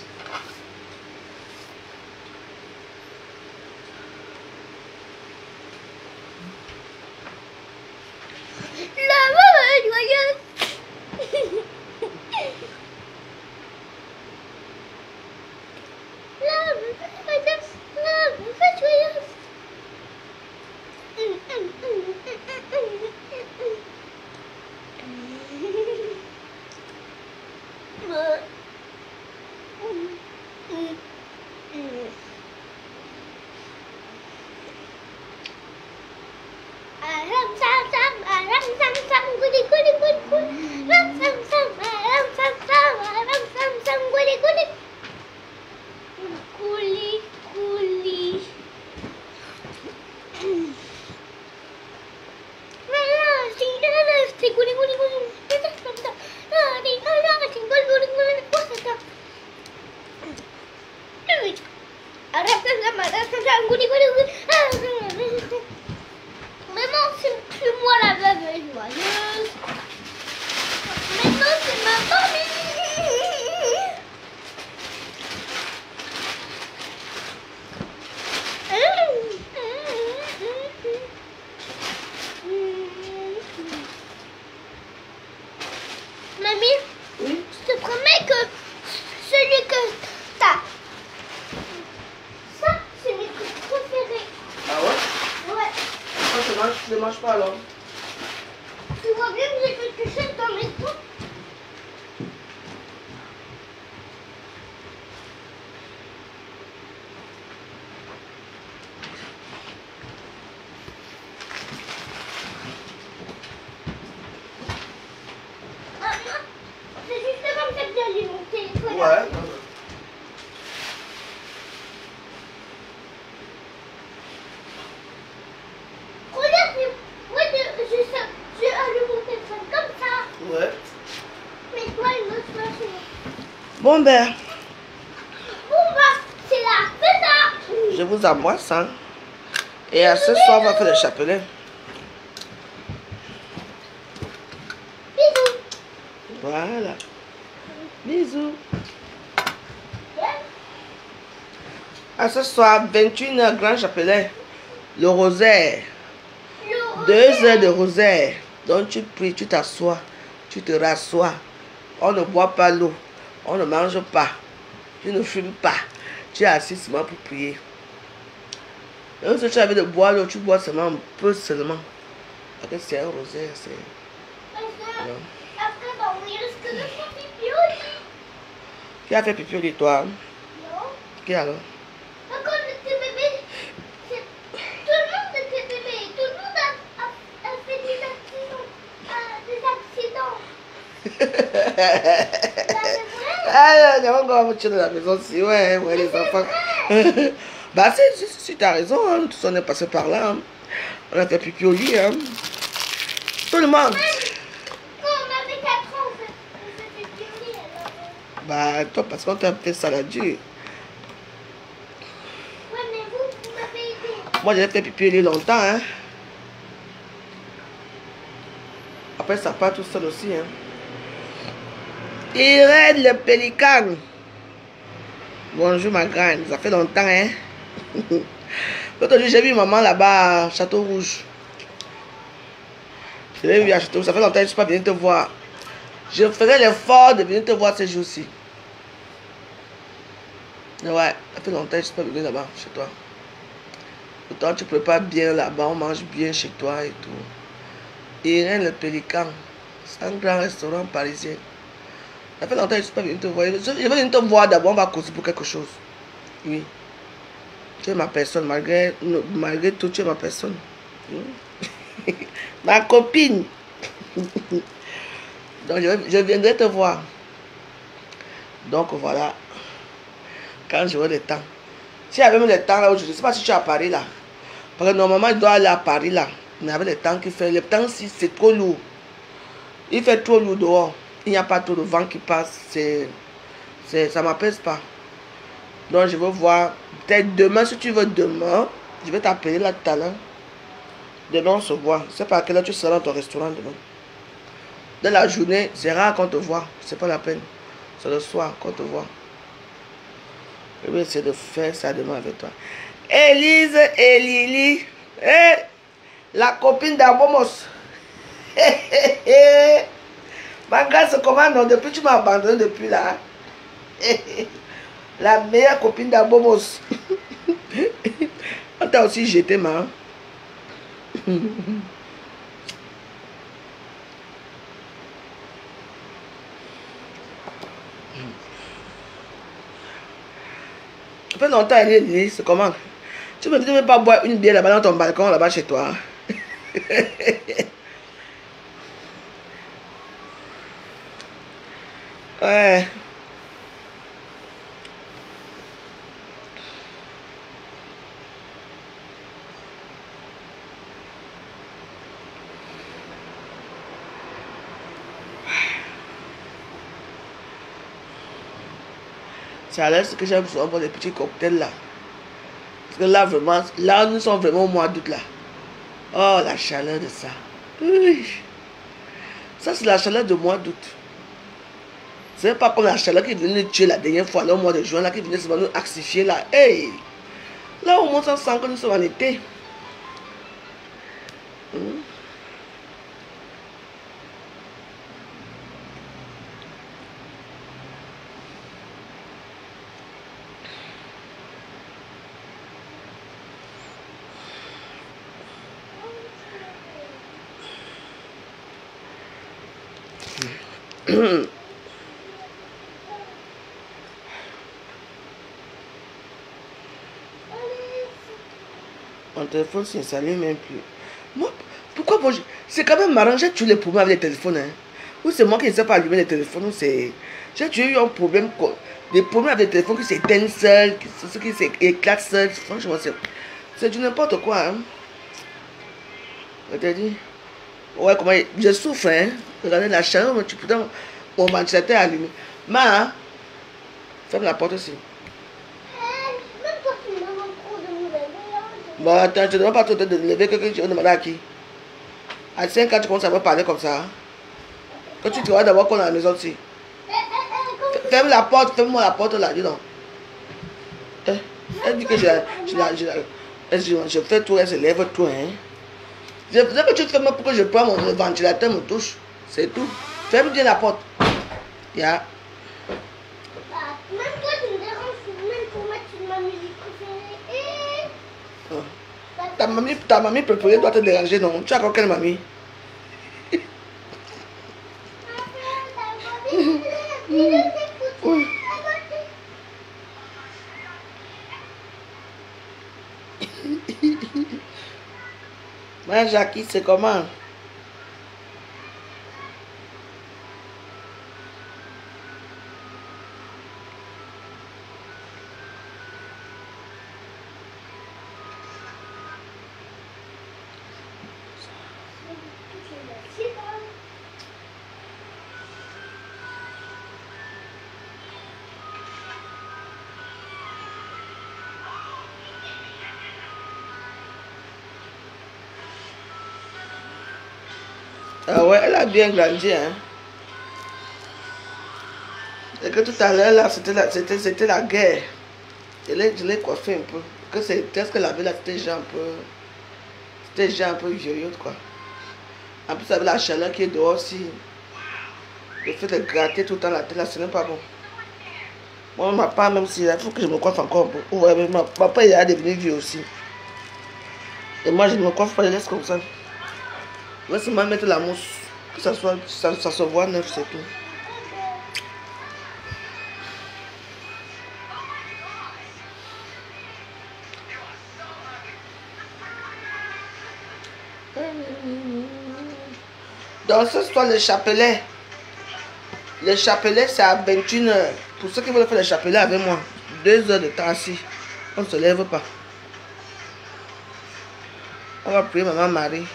La bébé joyeuse. Maman, c'est plus moi la bébé joyeuse. Maintenant, c'est ma famille. Mamie, Oui. je te promets que celui que t'as, ça, c'est mes trucs préférés. Ah ouais? Ouais. Pourquoi tu ne manges pas alors? Tu vois bien que j'ai quelque chose dans mes trucs. Maman, c'est juste comme ça que j'ai allumé mon téléphone. Ouais. Regarde, moi j'ai allumé mon téléphone comme ça. Ouais. Mais toi, une autre chose. Bon ben, Bon bah, c'est la fête. je vous embrasse. Hein. Et à ce soir, on va faire le chapelet. Bisous. Voilà. Bisous. À ce soir, 21h, grand chapelet. Le rosaire. 2 heures de rosaire. Donc tu pries, tu t'assois, tu te rassois. On ne boit pas l'eau. On ne mange pas. Tu ne fumes pas. Tu es assis seulement pour prier. Et si tu avais de boire l'eau, tu bois seulement un peu seulement. Parce que c'est un rosaire. C'est... Parce que Alors. après, bah, on risque de faire pipi aussi. Qui a fait pipi au lit, toi? Non. Qui alors? Quand on était bébé, tout le monde était bébé. Tout le monde a fait des accidents. Là, c'est vrai. Ah, on va encore vous tirer de la maison si, ouais, les enfants. Bah, si t'as raison, hein, tous on est passé par là. Hein. On a fait pipi au lit, hein. Tout le monde. Quand on avait 4 ans, on faisait pipi au lit. Alors... Bah, toi, parce qu'on t'a fait ça là-dessus. Ouais, mais vous m'avez aidé. Moi, j'ai fait pipi lui longtemps. Hein. Après, ça part tout seul aussi. Hein. Irène le pélican. Bonjour ma grande. Ça fait longtemps. Hein. L'autre jour, j'ai vu maman là-bas à Château Rouge. Je l'ai vu à Château Rouge. Ça fait longtemps que je ne suis pas venue te voir. Je ferai l'effort de venir te voir ces jours-ci. Ouais, ça fait longtemps que je ne suis pas venue là-bas, chez toi. Pourtant, tu prépares bien là-bas, on mange bien chez toi et tout. Irène le Pélican, c'est un grand restaurant parisien. Ça fait longtemps que je ne suis pas venue te voir. Je vais venir te voir d'abord, on va causer pour quelque chose. Oui. Tu es ma personne, malgré tout, tu es ma personne. Ma copine. Donc, je viendrai te voir. Donc, voilà. Quand j'aurai le temps. Si j'avais même le temps là, je ne sais pas si tu es à Paris là. Parce que normalement, je dois aller à Paris là. Mais avec le temps qu'il fait, le temps si c'est trop lourd. Il fait trop lourd dehors. Il n'y a pas trop de vent qui passe. Ça ne m'apaise pas. Donc, je veux voir. Peut-être demain, si tu veux demain, je vais t'appeler là tout à l'heure. Demain, on se voit. Je sais pas à quelle heure tu seras dans ton restaurant demain. Dans la journée, c'est rare qu'on te voit. C'est pas la peine. C'est le soir qu'on te voit. Je vais essayer de faire ça demain avec toi. Élise et Lily. La copine d'Abomos. Ma grâce, comment non? Depuis tu m'as abandonné depuis là. La meilleure copine d'Abomos. On t'a aussi jeté, ma. Ça fait longtemps, Lily, c'est comment? Tu ne peux même pas boire une bière là-bas dans ton balcon, là-bas chez toi. Ouais. C'est à l'aise que j'aime souvent pour les petits cocktails là. Parce que là, vraiment, là, nous sommes vraiment au mois d'août là. Oh, la chaleur de ça. Oui. Ça, c'est la chaleur du mois d'août. C'est pas comme la chaleur qui venait nous tuer la dernière fois, là, au mois de juin, là, qui venait nous axifier là. Hey! Là, au moins, on sent que nous sommes en été. Mon téléphone ne s'allume même plus. Moi, pourquoi bon, c'est quand même marrant, j'ai tué les problèmes avec les téléphones. Hein. Ou c'est moi qui ne sais pas allumer les téléphones, ou c'est... J'ai tué eu un problème, des problèmes avec les téléphones qui s'éteignent seuls, qui s'éclatent seuls. Franchement, c'est du n'importe quoi. Hein. Je te dis. Ouais, comment je souffre, hein. Regardez la chaleur, mais tu peux mon ventilateur allumé. Ma, ferme la porte aussi. Même toi, tu me demandes trop de me lever. Bon, attends, je ne demande pas trop de lever que tu vas demander à qui. À 5 ans, tu commences à me parler comme ça. Quand tu travailles d'abord qu'on est à la maison aussi. Ferme la porte, ferme-moi la porte là, dis donc. Elle dit que je fais tout, elle se lève tout, hein. Je faisais que tu fermes pour que je prenne mon ventilateur, me touche. C'est tout. Ferme bien la porte. Yeah. Même toi, tu me déranges même pour mettre ma musique préférée. Ta mamie préférée doit te déranger, non? Tu as encore quelle mamie? Ouais, Jackie, c'est comment? Ah ouais, elle a bien grandi, hein. Et que tout à l'heure, là, c'était la guerre. Je l'ai coiffé un peu. Que c'est ce qu'elle avait là, c'était déjà un peu vieillotte, quoi. En plus, avec la chaleur qui est dehors aussi, le fait de gratter tout le temps la tête, là, ce n'est pas bon. Moi, ma part, même si il faut que je me coiffe encore un peu. Ouais, mais ma part, il a devenu vieux aussi. Et moi, je ne me coiffe pas, je laisse comme ça. Laisse-moi mettre la mousse. Que ça se voit neuf, c'est tout. Donc ce soir, le chapelet. Le chapelet, c'est à 21h. Pour ceux qui veulent faire le chapelet avec moi, 2 heures de temps assis. On ne se lève pas. On va prier Maman Marie.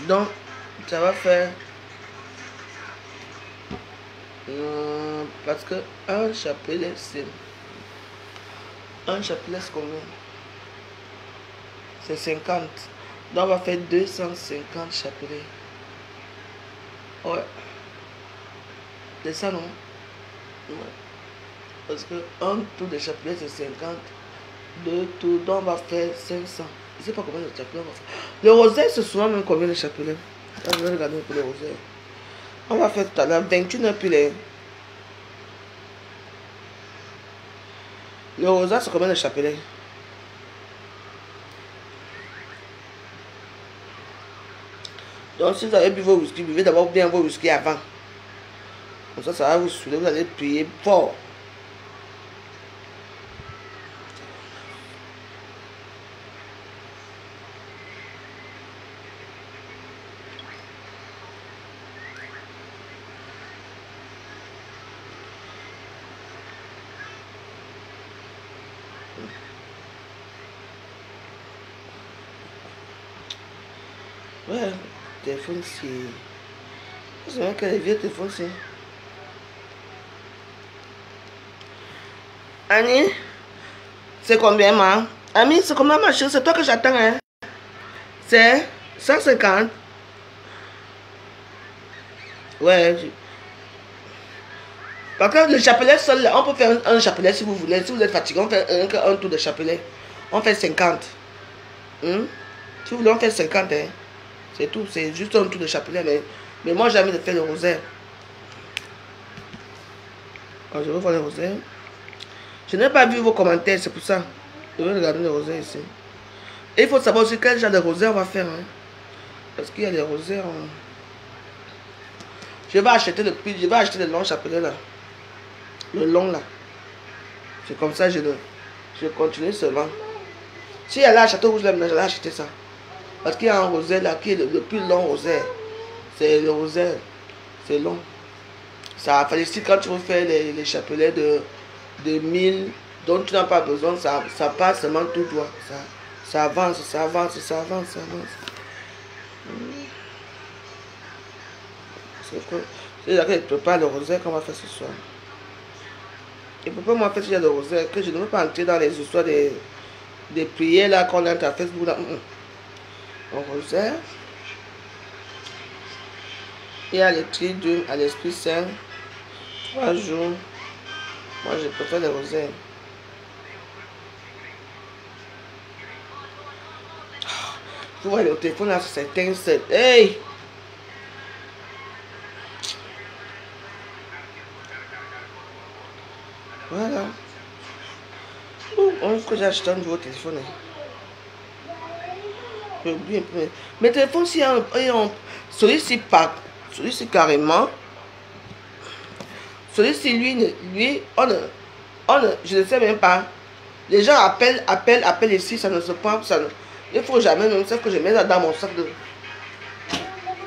Donc, ça va faire... parce que un chapelet, c'est... Un chapelet, c'est combien? C'est 50. Donc, on va faire 250 chapelets. Ouais. C'est ça, non? Ouais. Parce que un tour de chapelet, c'est 50. 2 tours, donc on va faire 500. Je ne sais pas combien de chapelets on va faire. Le rosaire, c'est souvent même combien de chapelets? Je vais regarder pour le rosaire. On va faire tout à l'heure 21 pilets. Le rosaire, c'est combien de chapelets? Donc, si vous avez bu vos whisky, buvez d'abord bien vos whisky avant. Comme ça, ça va vous saouler, vous allez prier fort. Ouais, le téléphone, c'est vrai que les vieux téléphones, c'est... Annie, c'est combien, ma? Ami, c'est combien, ma chérie? C'est toi que j'attends, hein? C'est 150. Ouais. Par contre, le chapelet seul, on peut faire un chapelet si vous voulez. Si vous êtes fatigué, on fait un tour de chapelet. On fait 50. Si vous voulez, on fait 50, hein? C'est tout, c'est juste un tour de chapelet, mais moi j'ai envie de faire le rosaire. Quand je veux faire le rosaire, je n'ai pas vu vos commentaires, c'est pour ça. Je vais regarder le rosaire ici. Et il faut savoir aussi quel genre de rosaire on va faire. Hein? Parce qu'il y a des rosaires. Je vais acheter le long chapelet là. Le long là. C'est comme ça, je continue seulement. Si elle a acheté rouge là, je vais acheter ça. Parce qu'il y a un rosaire là qui est le plus long rosaire. C'est le rosaire. C'est long. Ça facilite quand tu veux faire les chapelets de 1000 dont tu n'as pas besoin. Ça passe seulement tout droit. Ça avance, ça avance, ça avance, ça avance. C'est là que je prépare le rosaire qu'on va faire ce soir. Et pourquoi moi faire le rosaire? Que je ne veux pas entrer dans les histoires des prières là qu'on a à Facebook là. On rosaire. Et à l'étude à l'Esprit Saint. 3 jours. Moi je préfère le rosaire. Vous voyez le téléphone là, c'est 7. Hey! Voilà. On faut que j'achète un nouveau téléphone. Mes téléphones, si celui-ci carrément, celui-ci lui, je ne sais même pas. Les gens appellent ici, ça ne se prend, ça ne, il faut jamais même ça que je mets dans mon sac de.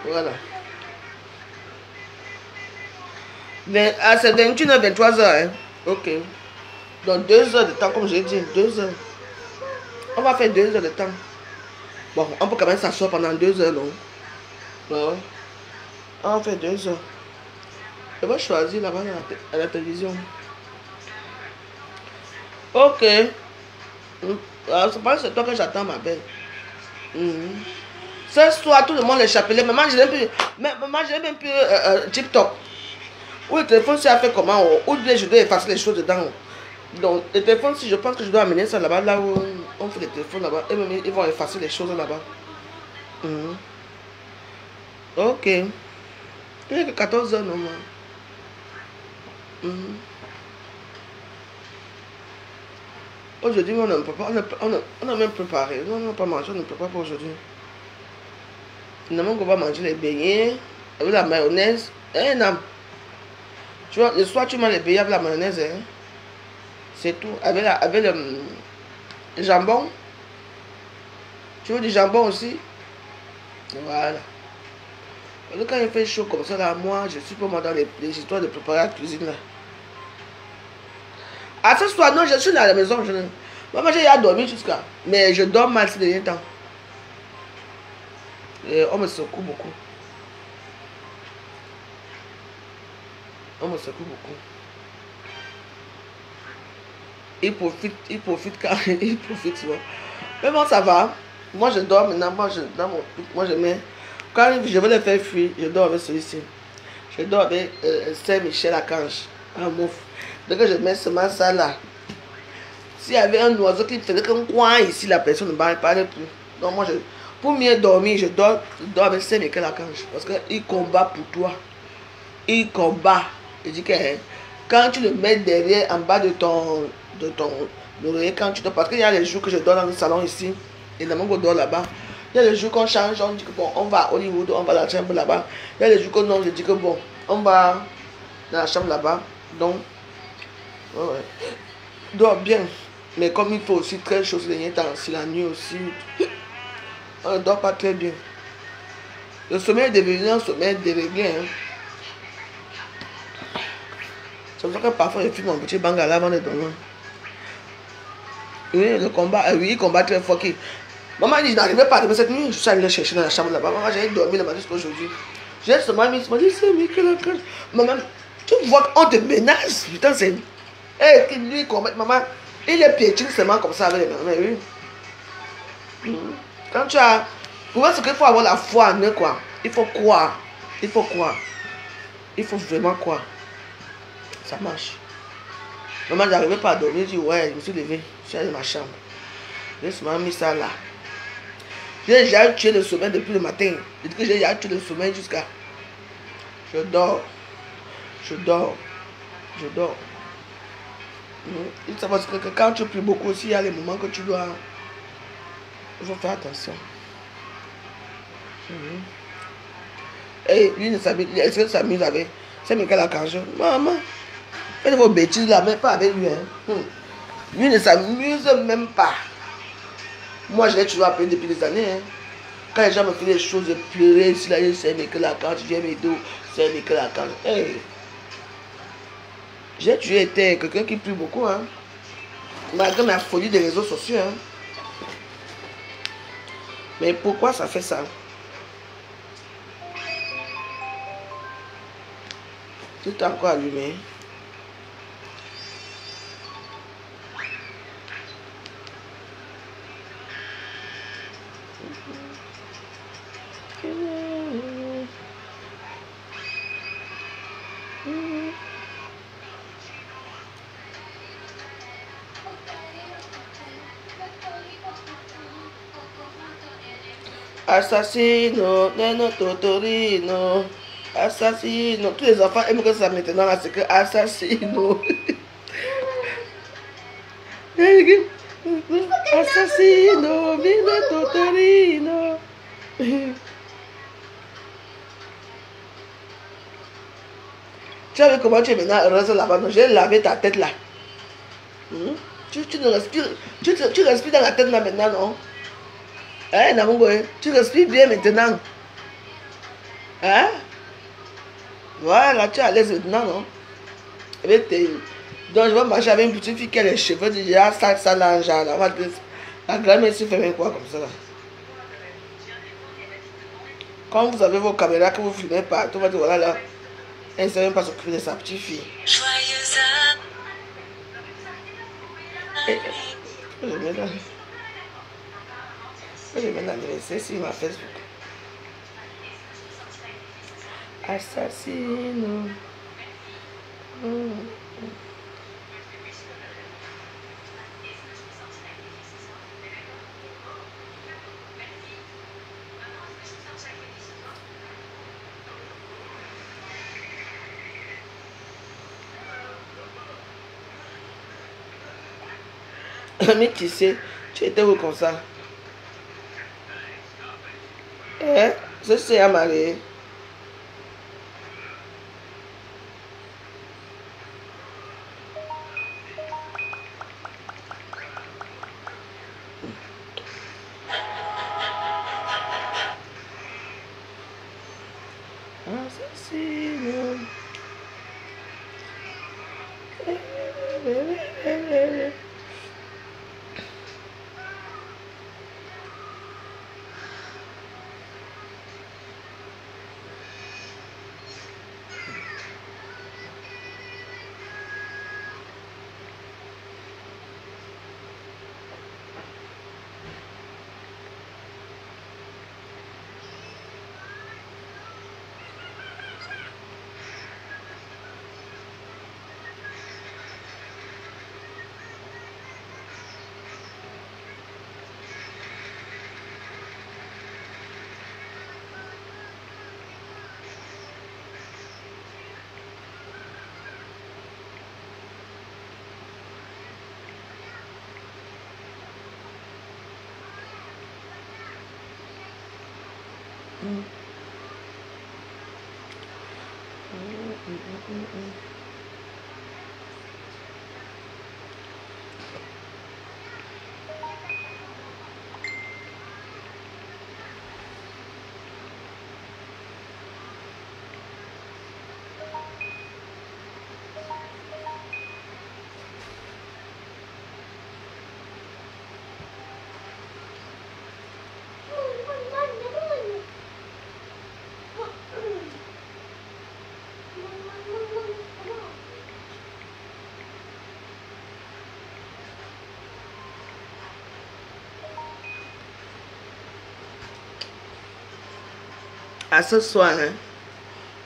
Voilà. C'est 21h, 23h, hein. Ok. Donc 2 heures de temps, comme j'ai dit, 2 heures. On va faire 2 heures de temps. Bon, on peut quand même s'asseoir pendant 2 heures, non? Ouais. On va faire 2 heures. Je vais choisir là-bas à la télévision. Ok. C'est pas c'est toi que j'attends, ma belle. Ce soir, tout le monde les chapelets. Maman, je n'ai même plus TikTok. Ou le téléphone, si elle fait comment, ou bien je dois effacer les choses dedans. Donc, le téléphone, si je pense que je dois amener ça là-bas, là où on fait les téléphones là-bas, et même ils vont effacer les choses là-bas. Ok. Il n'y a que 14 heures, non, moi. Aujourd'hui, on a même préparé. On n'a pas mangé, on ne prépare pas aujourd'hui. Finalement, on va manger les beignets avec la mayonnaise. Non. Tu vois, le soir, tu manges les beignets avec la mayonnaise. Hein? C'est tout. Avec le jambon. Tu veux du jambon aussi? Voilà. Donc, quand il fait chaud comme ça, là, moi, je suis pas moi dans les histoires de préparer la cuisine. Là. À ce soir, non, je suis à la maison. Maman, j'ai dormi jusqu'à. Mais je dors mal ces derniers temps. Et on me secoue beaucoup. On me secoue beaucoup. Il profite quand il profite souvent. Mais bon, ça va. Moi, je dors maintenant. Moi, je mets. Quand je veux le faire fuir, je dors avec celui-ci. Je dors avec Saint-Michel-Archange. Un mouf. Donc, je mets seulement ça là. S'il y avait un oiseau qui faisait qu'un coin ici, la personne ne parlait plus. Donc, moi, pour mieux dormir, je dors avec Saint-Michel-Archange. Parce qu'il combat pour toi. Il combat. Je dis que quand tu le mets derrière, en bas de ton oreiller, quand tu dors, parce qu'il y a les jours que je dors dans le salon ici, et dans mon dort là-bas. Il y a les jours qu'on change, on dit que bon, on va à Hollywood, on va à la chambre là-bas. Il y a les jours que non, je dis que bon, on va dans la chambre là-bas. Donc, ouais. Dors bien. Mais comme il faut aussi très chaud, c'est la nuit aussi. On ne dort pas très bien. Le sommeil est devenu un sommeil déréglé. Hein. C'est pour ça que parfois je fume mon petit bangala avant de dormir. Oui, le combat, oui, il combat très fort. Maman dit, je n'arrivais pas à dormir cette nuit. Je suis allé le chercher dans la chambre là-bas. Maman, j'ai dormi là-bas jusqu'à aujourd'hui. J'ai seulement mis, je me dis, c'est Michel. Maman, tu vois qu'on te menace. Putain, c'est. Eh, lui, maman, il est piétine seulement comme ça avec les mamans, oui. Quand tu as. Pour moi, c'est qu'il faut avoir la foi en eux, quoi. Il faut croire. Il faut croire. Il faut vraiment croire. Ça marche. Maman, j'arrivais pas à dormir. Je dis, ouais, je me suis levé. Je suis allé dans ma chambre. J'ai seulement mis ça là. J'ai déjà tué le sommeil depuis le matin. Je dis que j'ai déjà tué le sommeil jusqu'à. Je dors. Je dors. Je dors. Il faut savoir que quand tu pries beaucoup aussi, il y a les moments que tu dois. Il faut faire attention. Et lui ne s'amuse. Est-ce que s'amuse avec. C'est Michel-Archange. Maman. Faites vos bêtises là, mais pas avec lui. Hein. Lui ne s'amuse même pas. Moi, je l'ai toujours appelé depuis des années. Hein. Quand les gens me font des choses, je pleurais. Si là, c'est Michel-Archange, je viens mes dos, c'est Michel-Archange. Hey. J'ai toujours été quelqu'un qui prie beaucoup. Hein. Malgré ma folie des réseaux sociaux. Hein. Mais pourquoi ça fait ça? Tout est encore allumé. Assassino, Neno Totorino, Assassino. Tous les enfants aiment que ça maintenant, c'est que Assassino. Assassino, Neno Totorino. Tu as vu comment tu es maintenant heureuse là-bas? J'ai lavé ta tête là. Tu ne respires, tu respires dans la tête là maintenant, non? Hein, Namungo, tu respires bien maintenant. Hein? Voilà, tu es à l'aise maintenant, non? Donc, je vais marcher avec une petite fille qui a les cheveux déjà, ça là, genre, la grand-mère se fait même quoi comme ça là. Quand vous avez vos caméras que vous filmez partout, vous voilà là, elle ne sait même pas s'occuper de sa petite fille. Je mets dans l'anniversaire sur ma Facebook. Assassino. Mais tu sais, tu étais où comme ça? C'est à marier. Assassino. À ce soir, hein,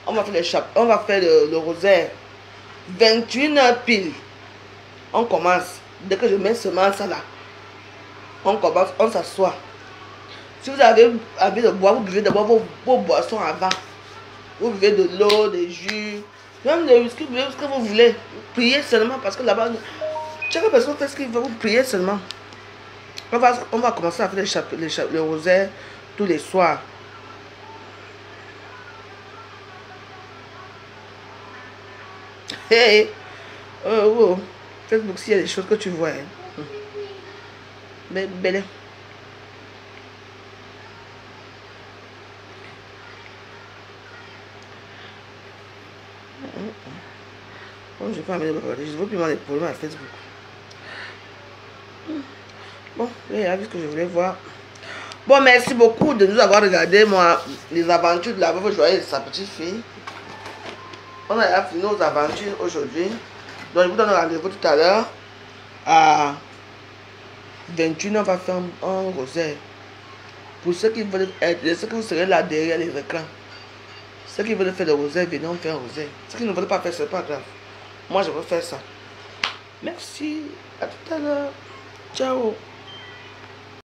on va faire les chapeaux, on va faire le rosaire. 21h pile. On commence. Dès que je mets seulement ça là, on commence, on s'assoit. Si vous avez envie de boire, vous buvez d'abord vos boissons avant. Vous buvez de l'eau, des jus, même des whisky, vous buvez ce que vous voulez. Priez seulement parce que là-bas, chaque personne fait ce qu'il veut, vous priez seulement. On va commencer à faire le rosaire tous les soirs. Hey, oh, Facebook, s'il y a des choses que tu vois, hein. Belle. Bon, je vais pas mettre je veux plus avoir des problèmes à Facebook. Bon, il y a vu ce que je voulais voir. Bon, merci beaucoup de nous avoir regardé, moi, les aventures de la veuve joyeuse et de sa petite fille. On a fini nos aventures aujourd'hui. Donc, je vous donne rendez-vous tout à l'heure. À 21h, on va faire un rosaire. Pour ceux qui veulent être, ceux que vous serez là derrière les écrans. Ceux qui veulent faire le rosaire, venez, on fait un rosaire. Ceux qui ne veulent pas faire, c'est pas grave. Moi, je veux faire ça. Merci. À tout à l'heure. Ciao.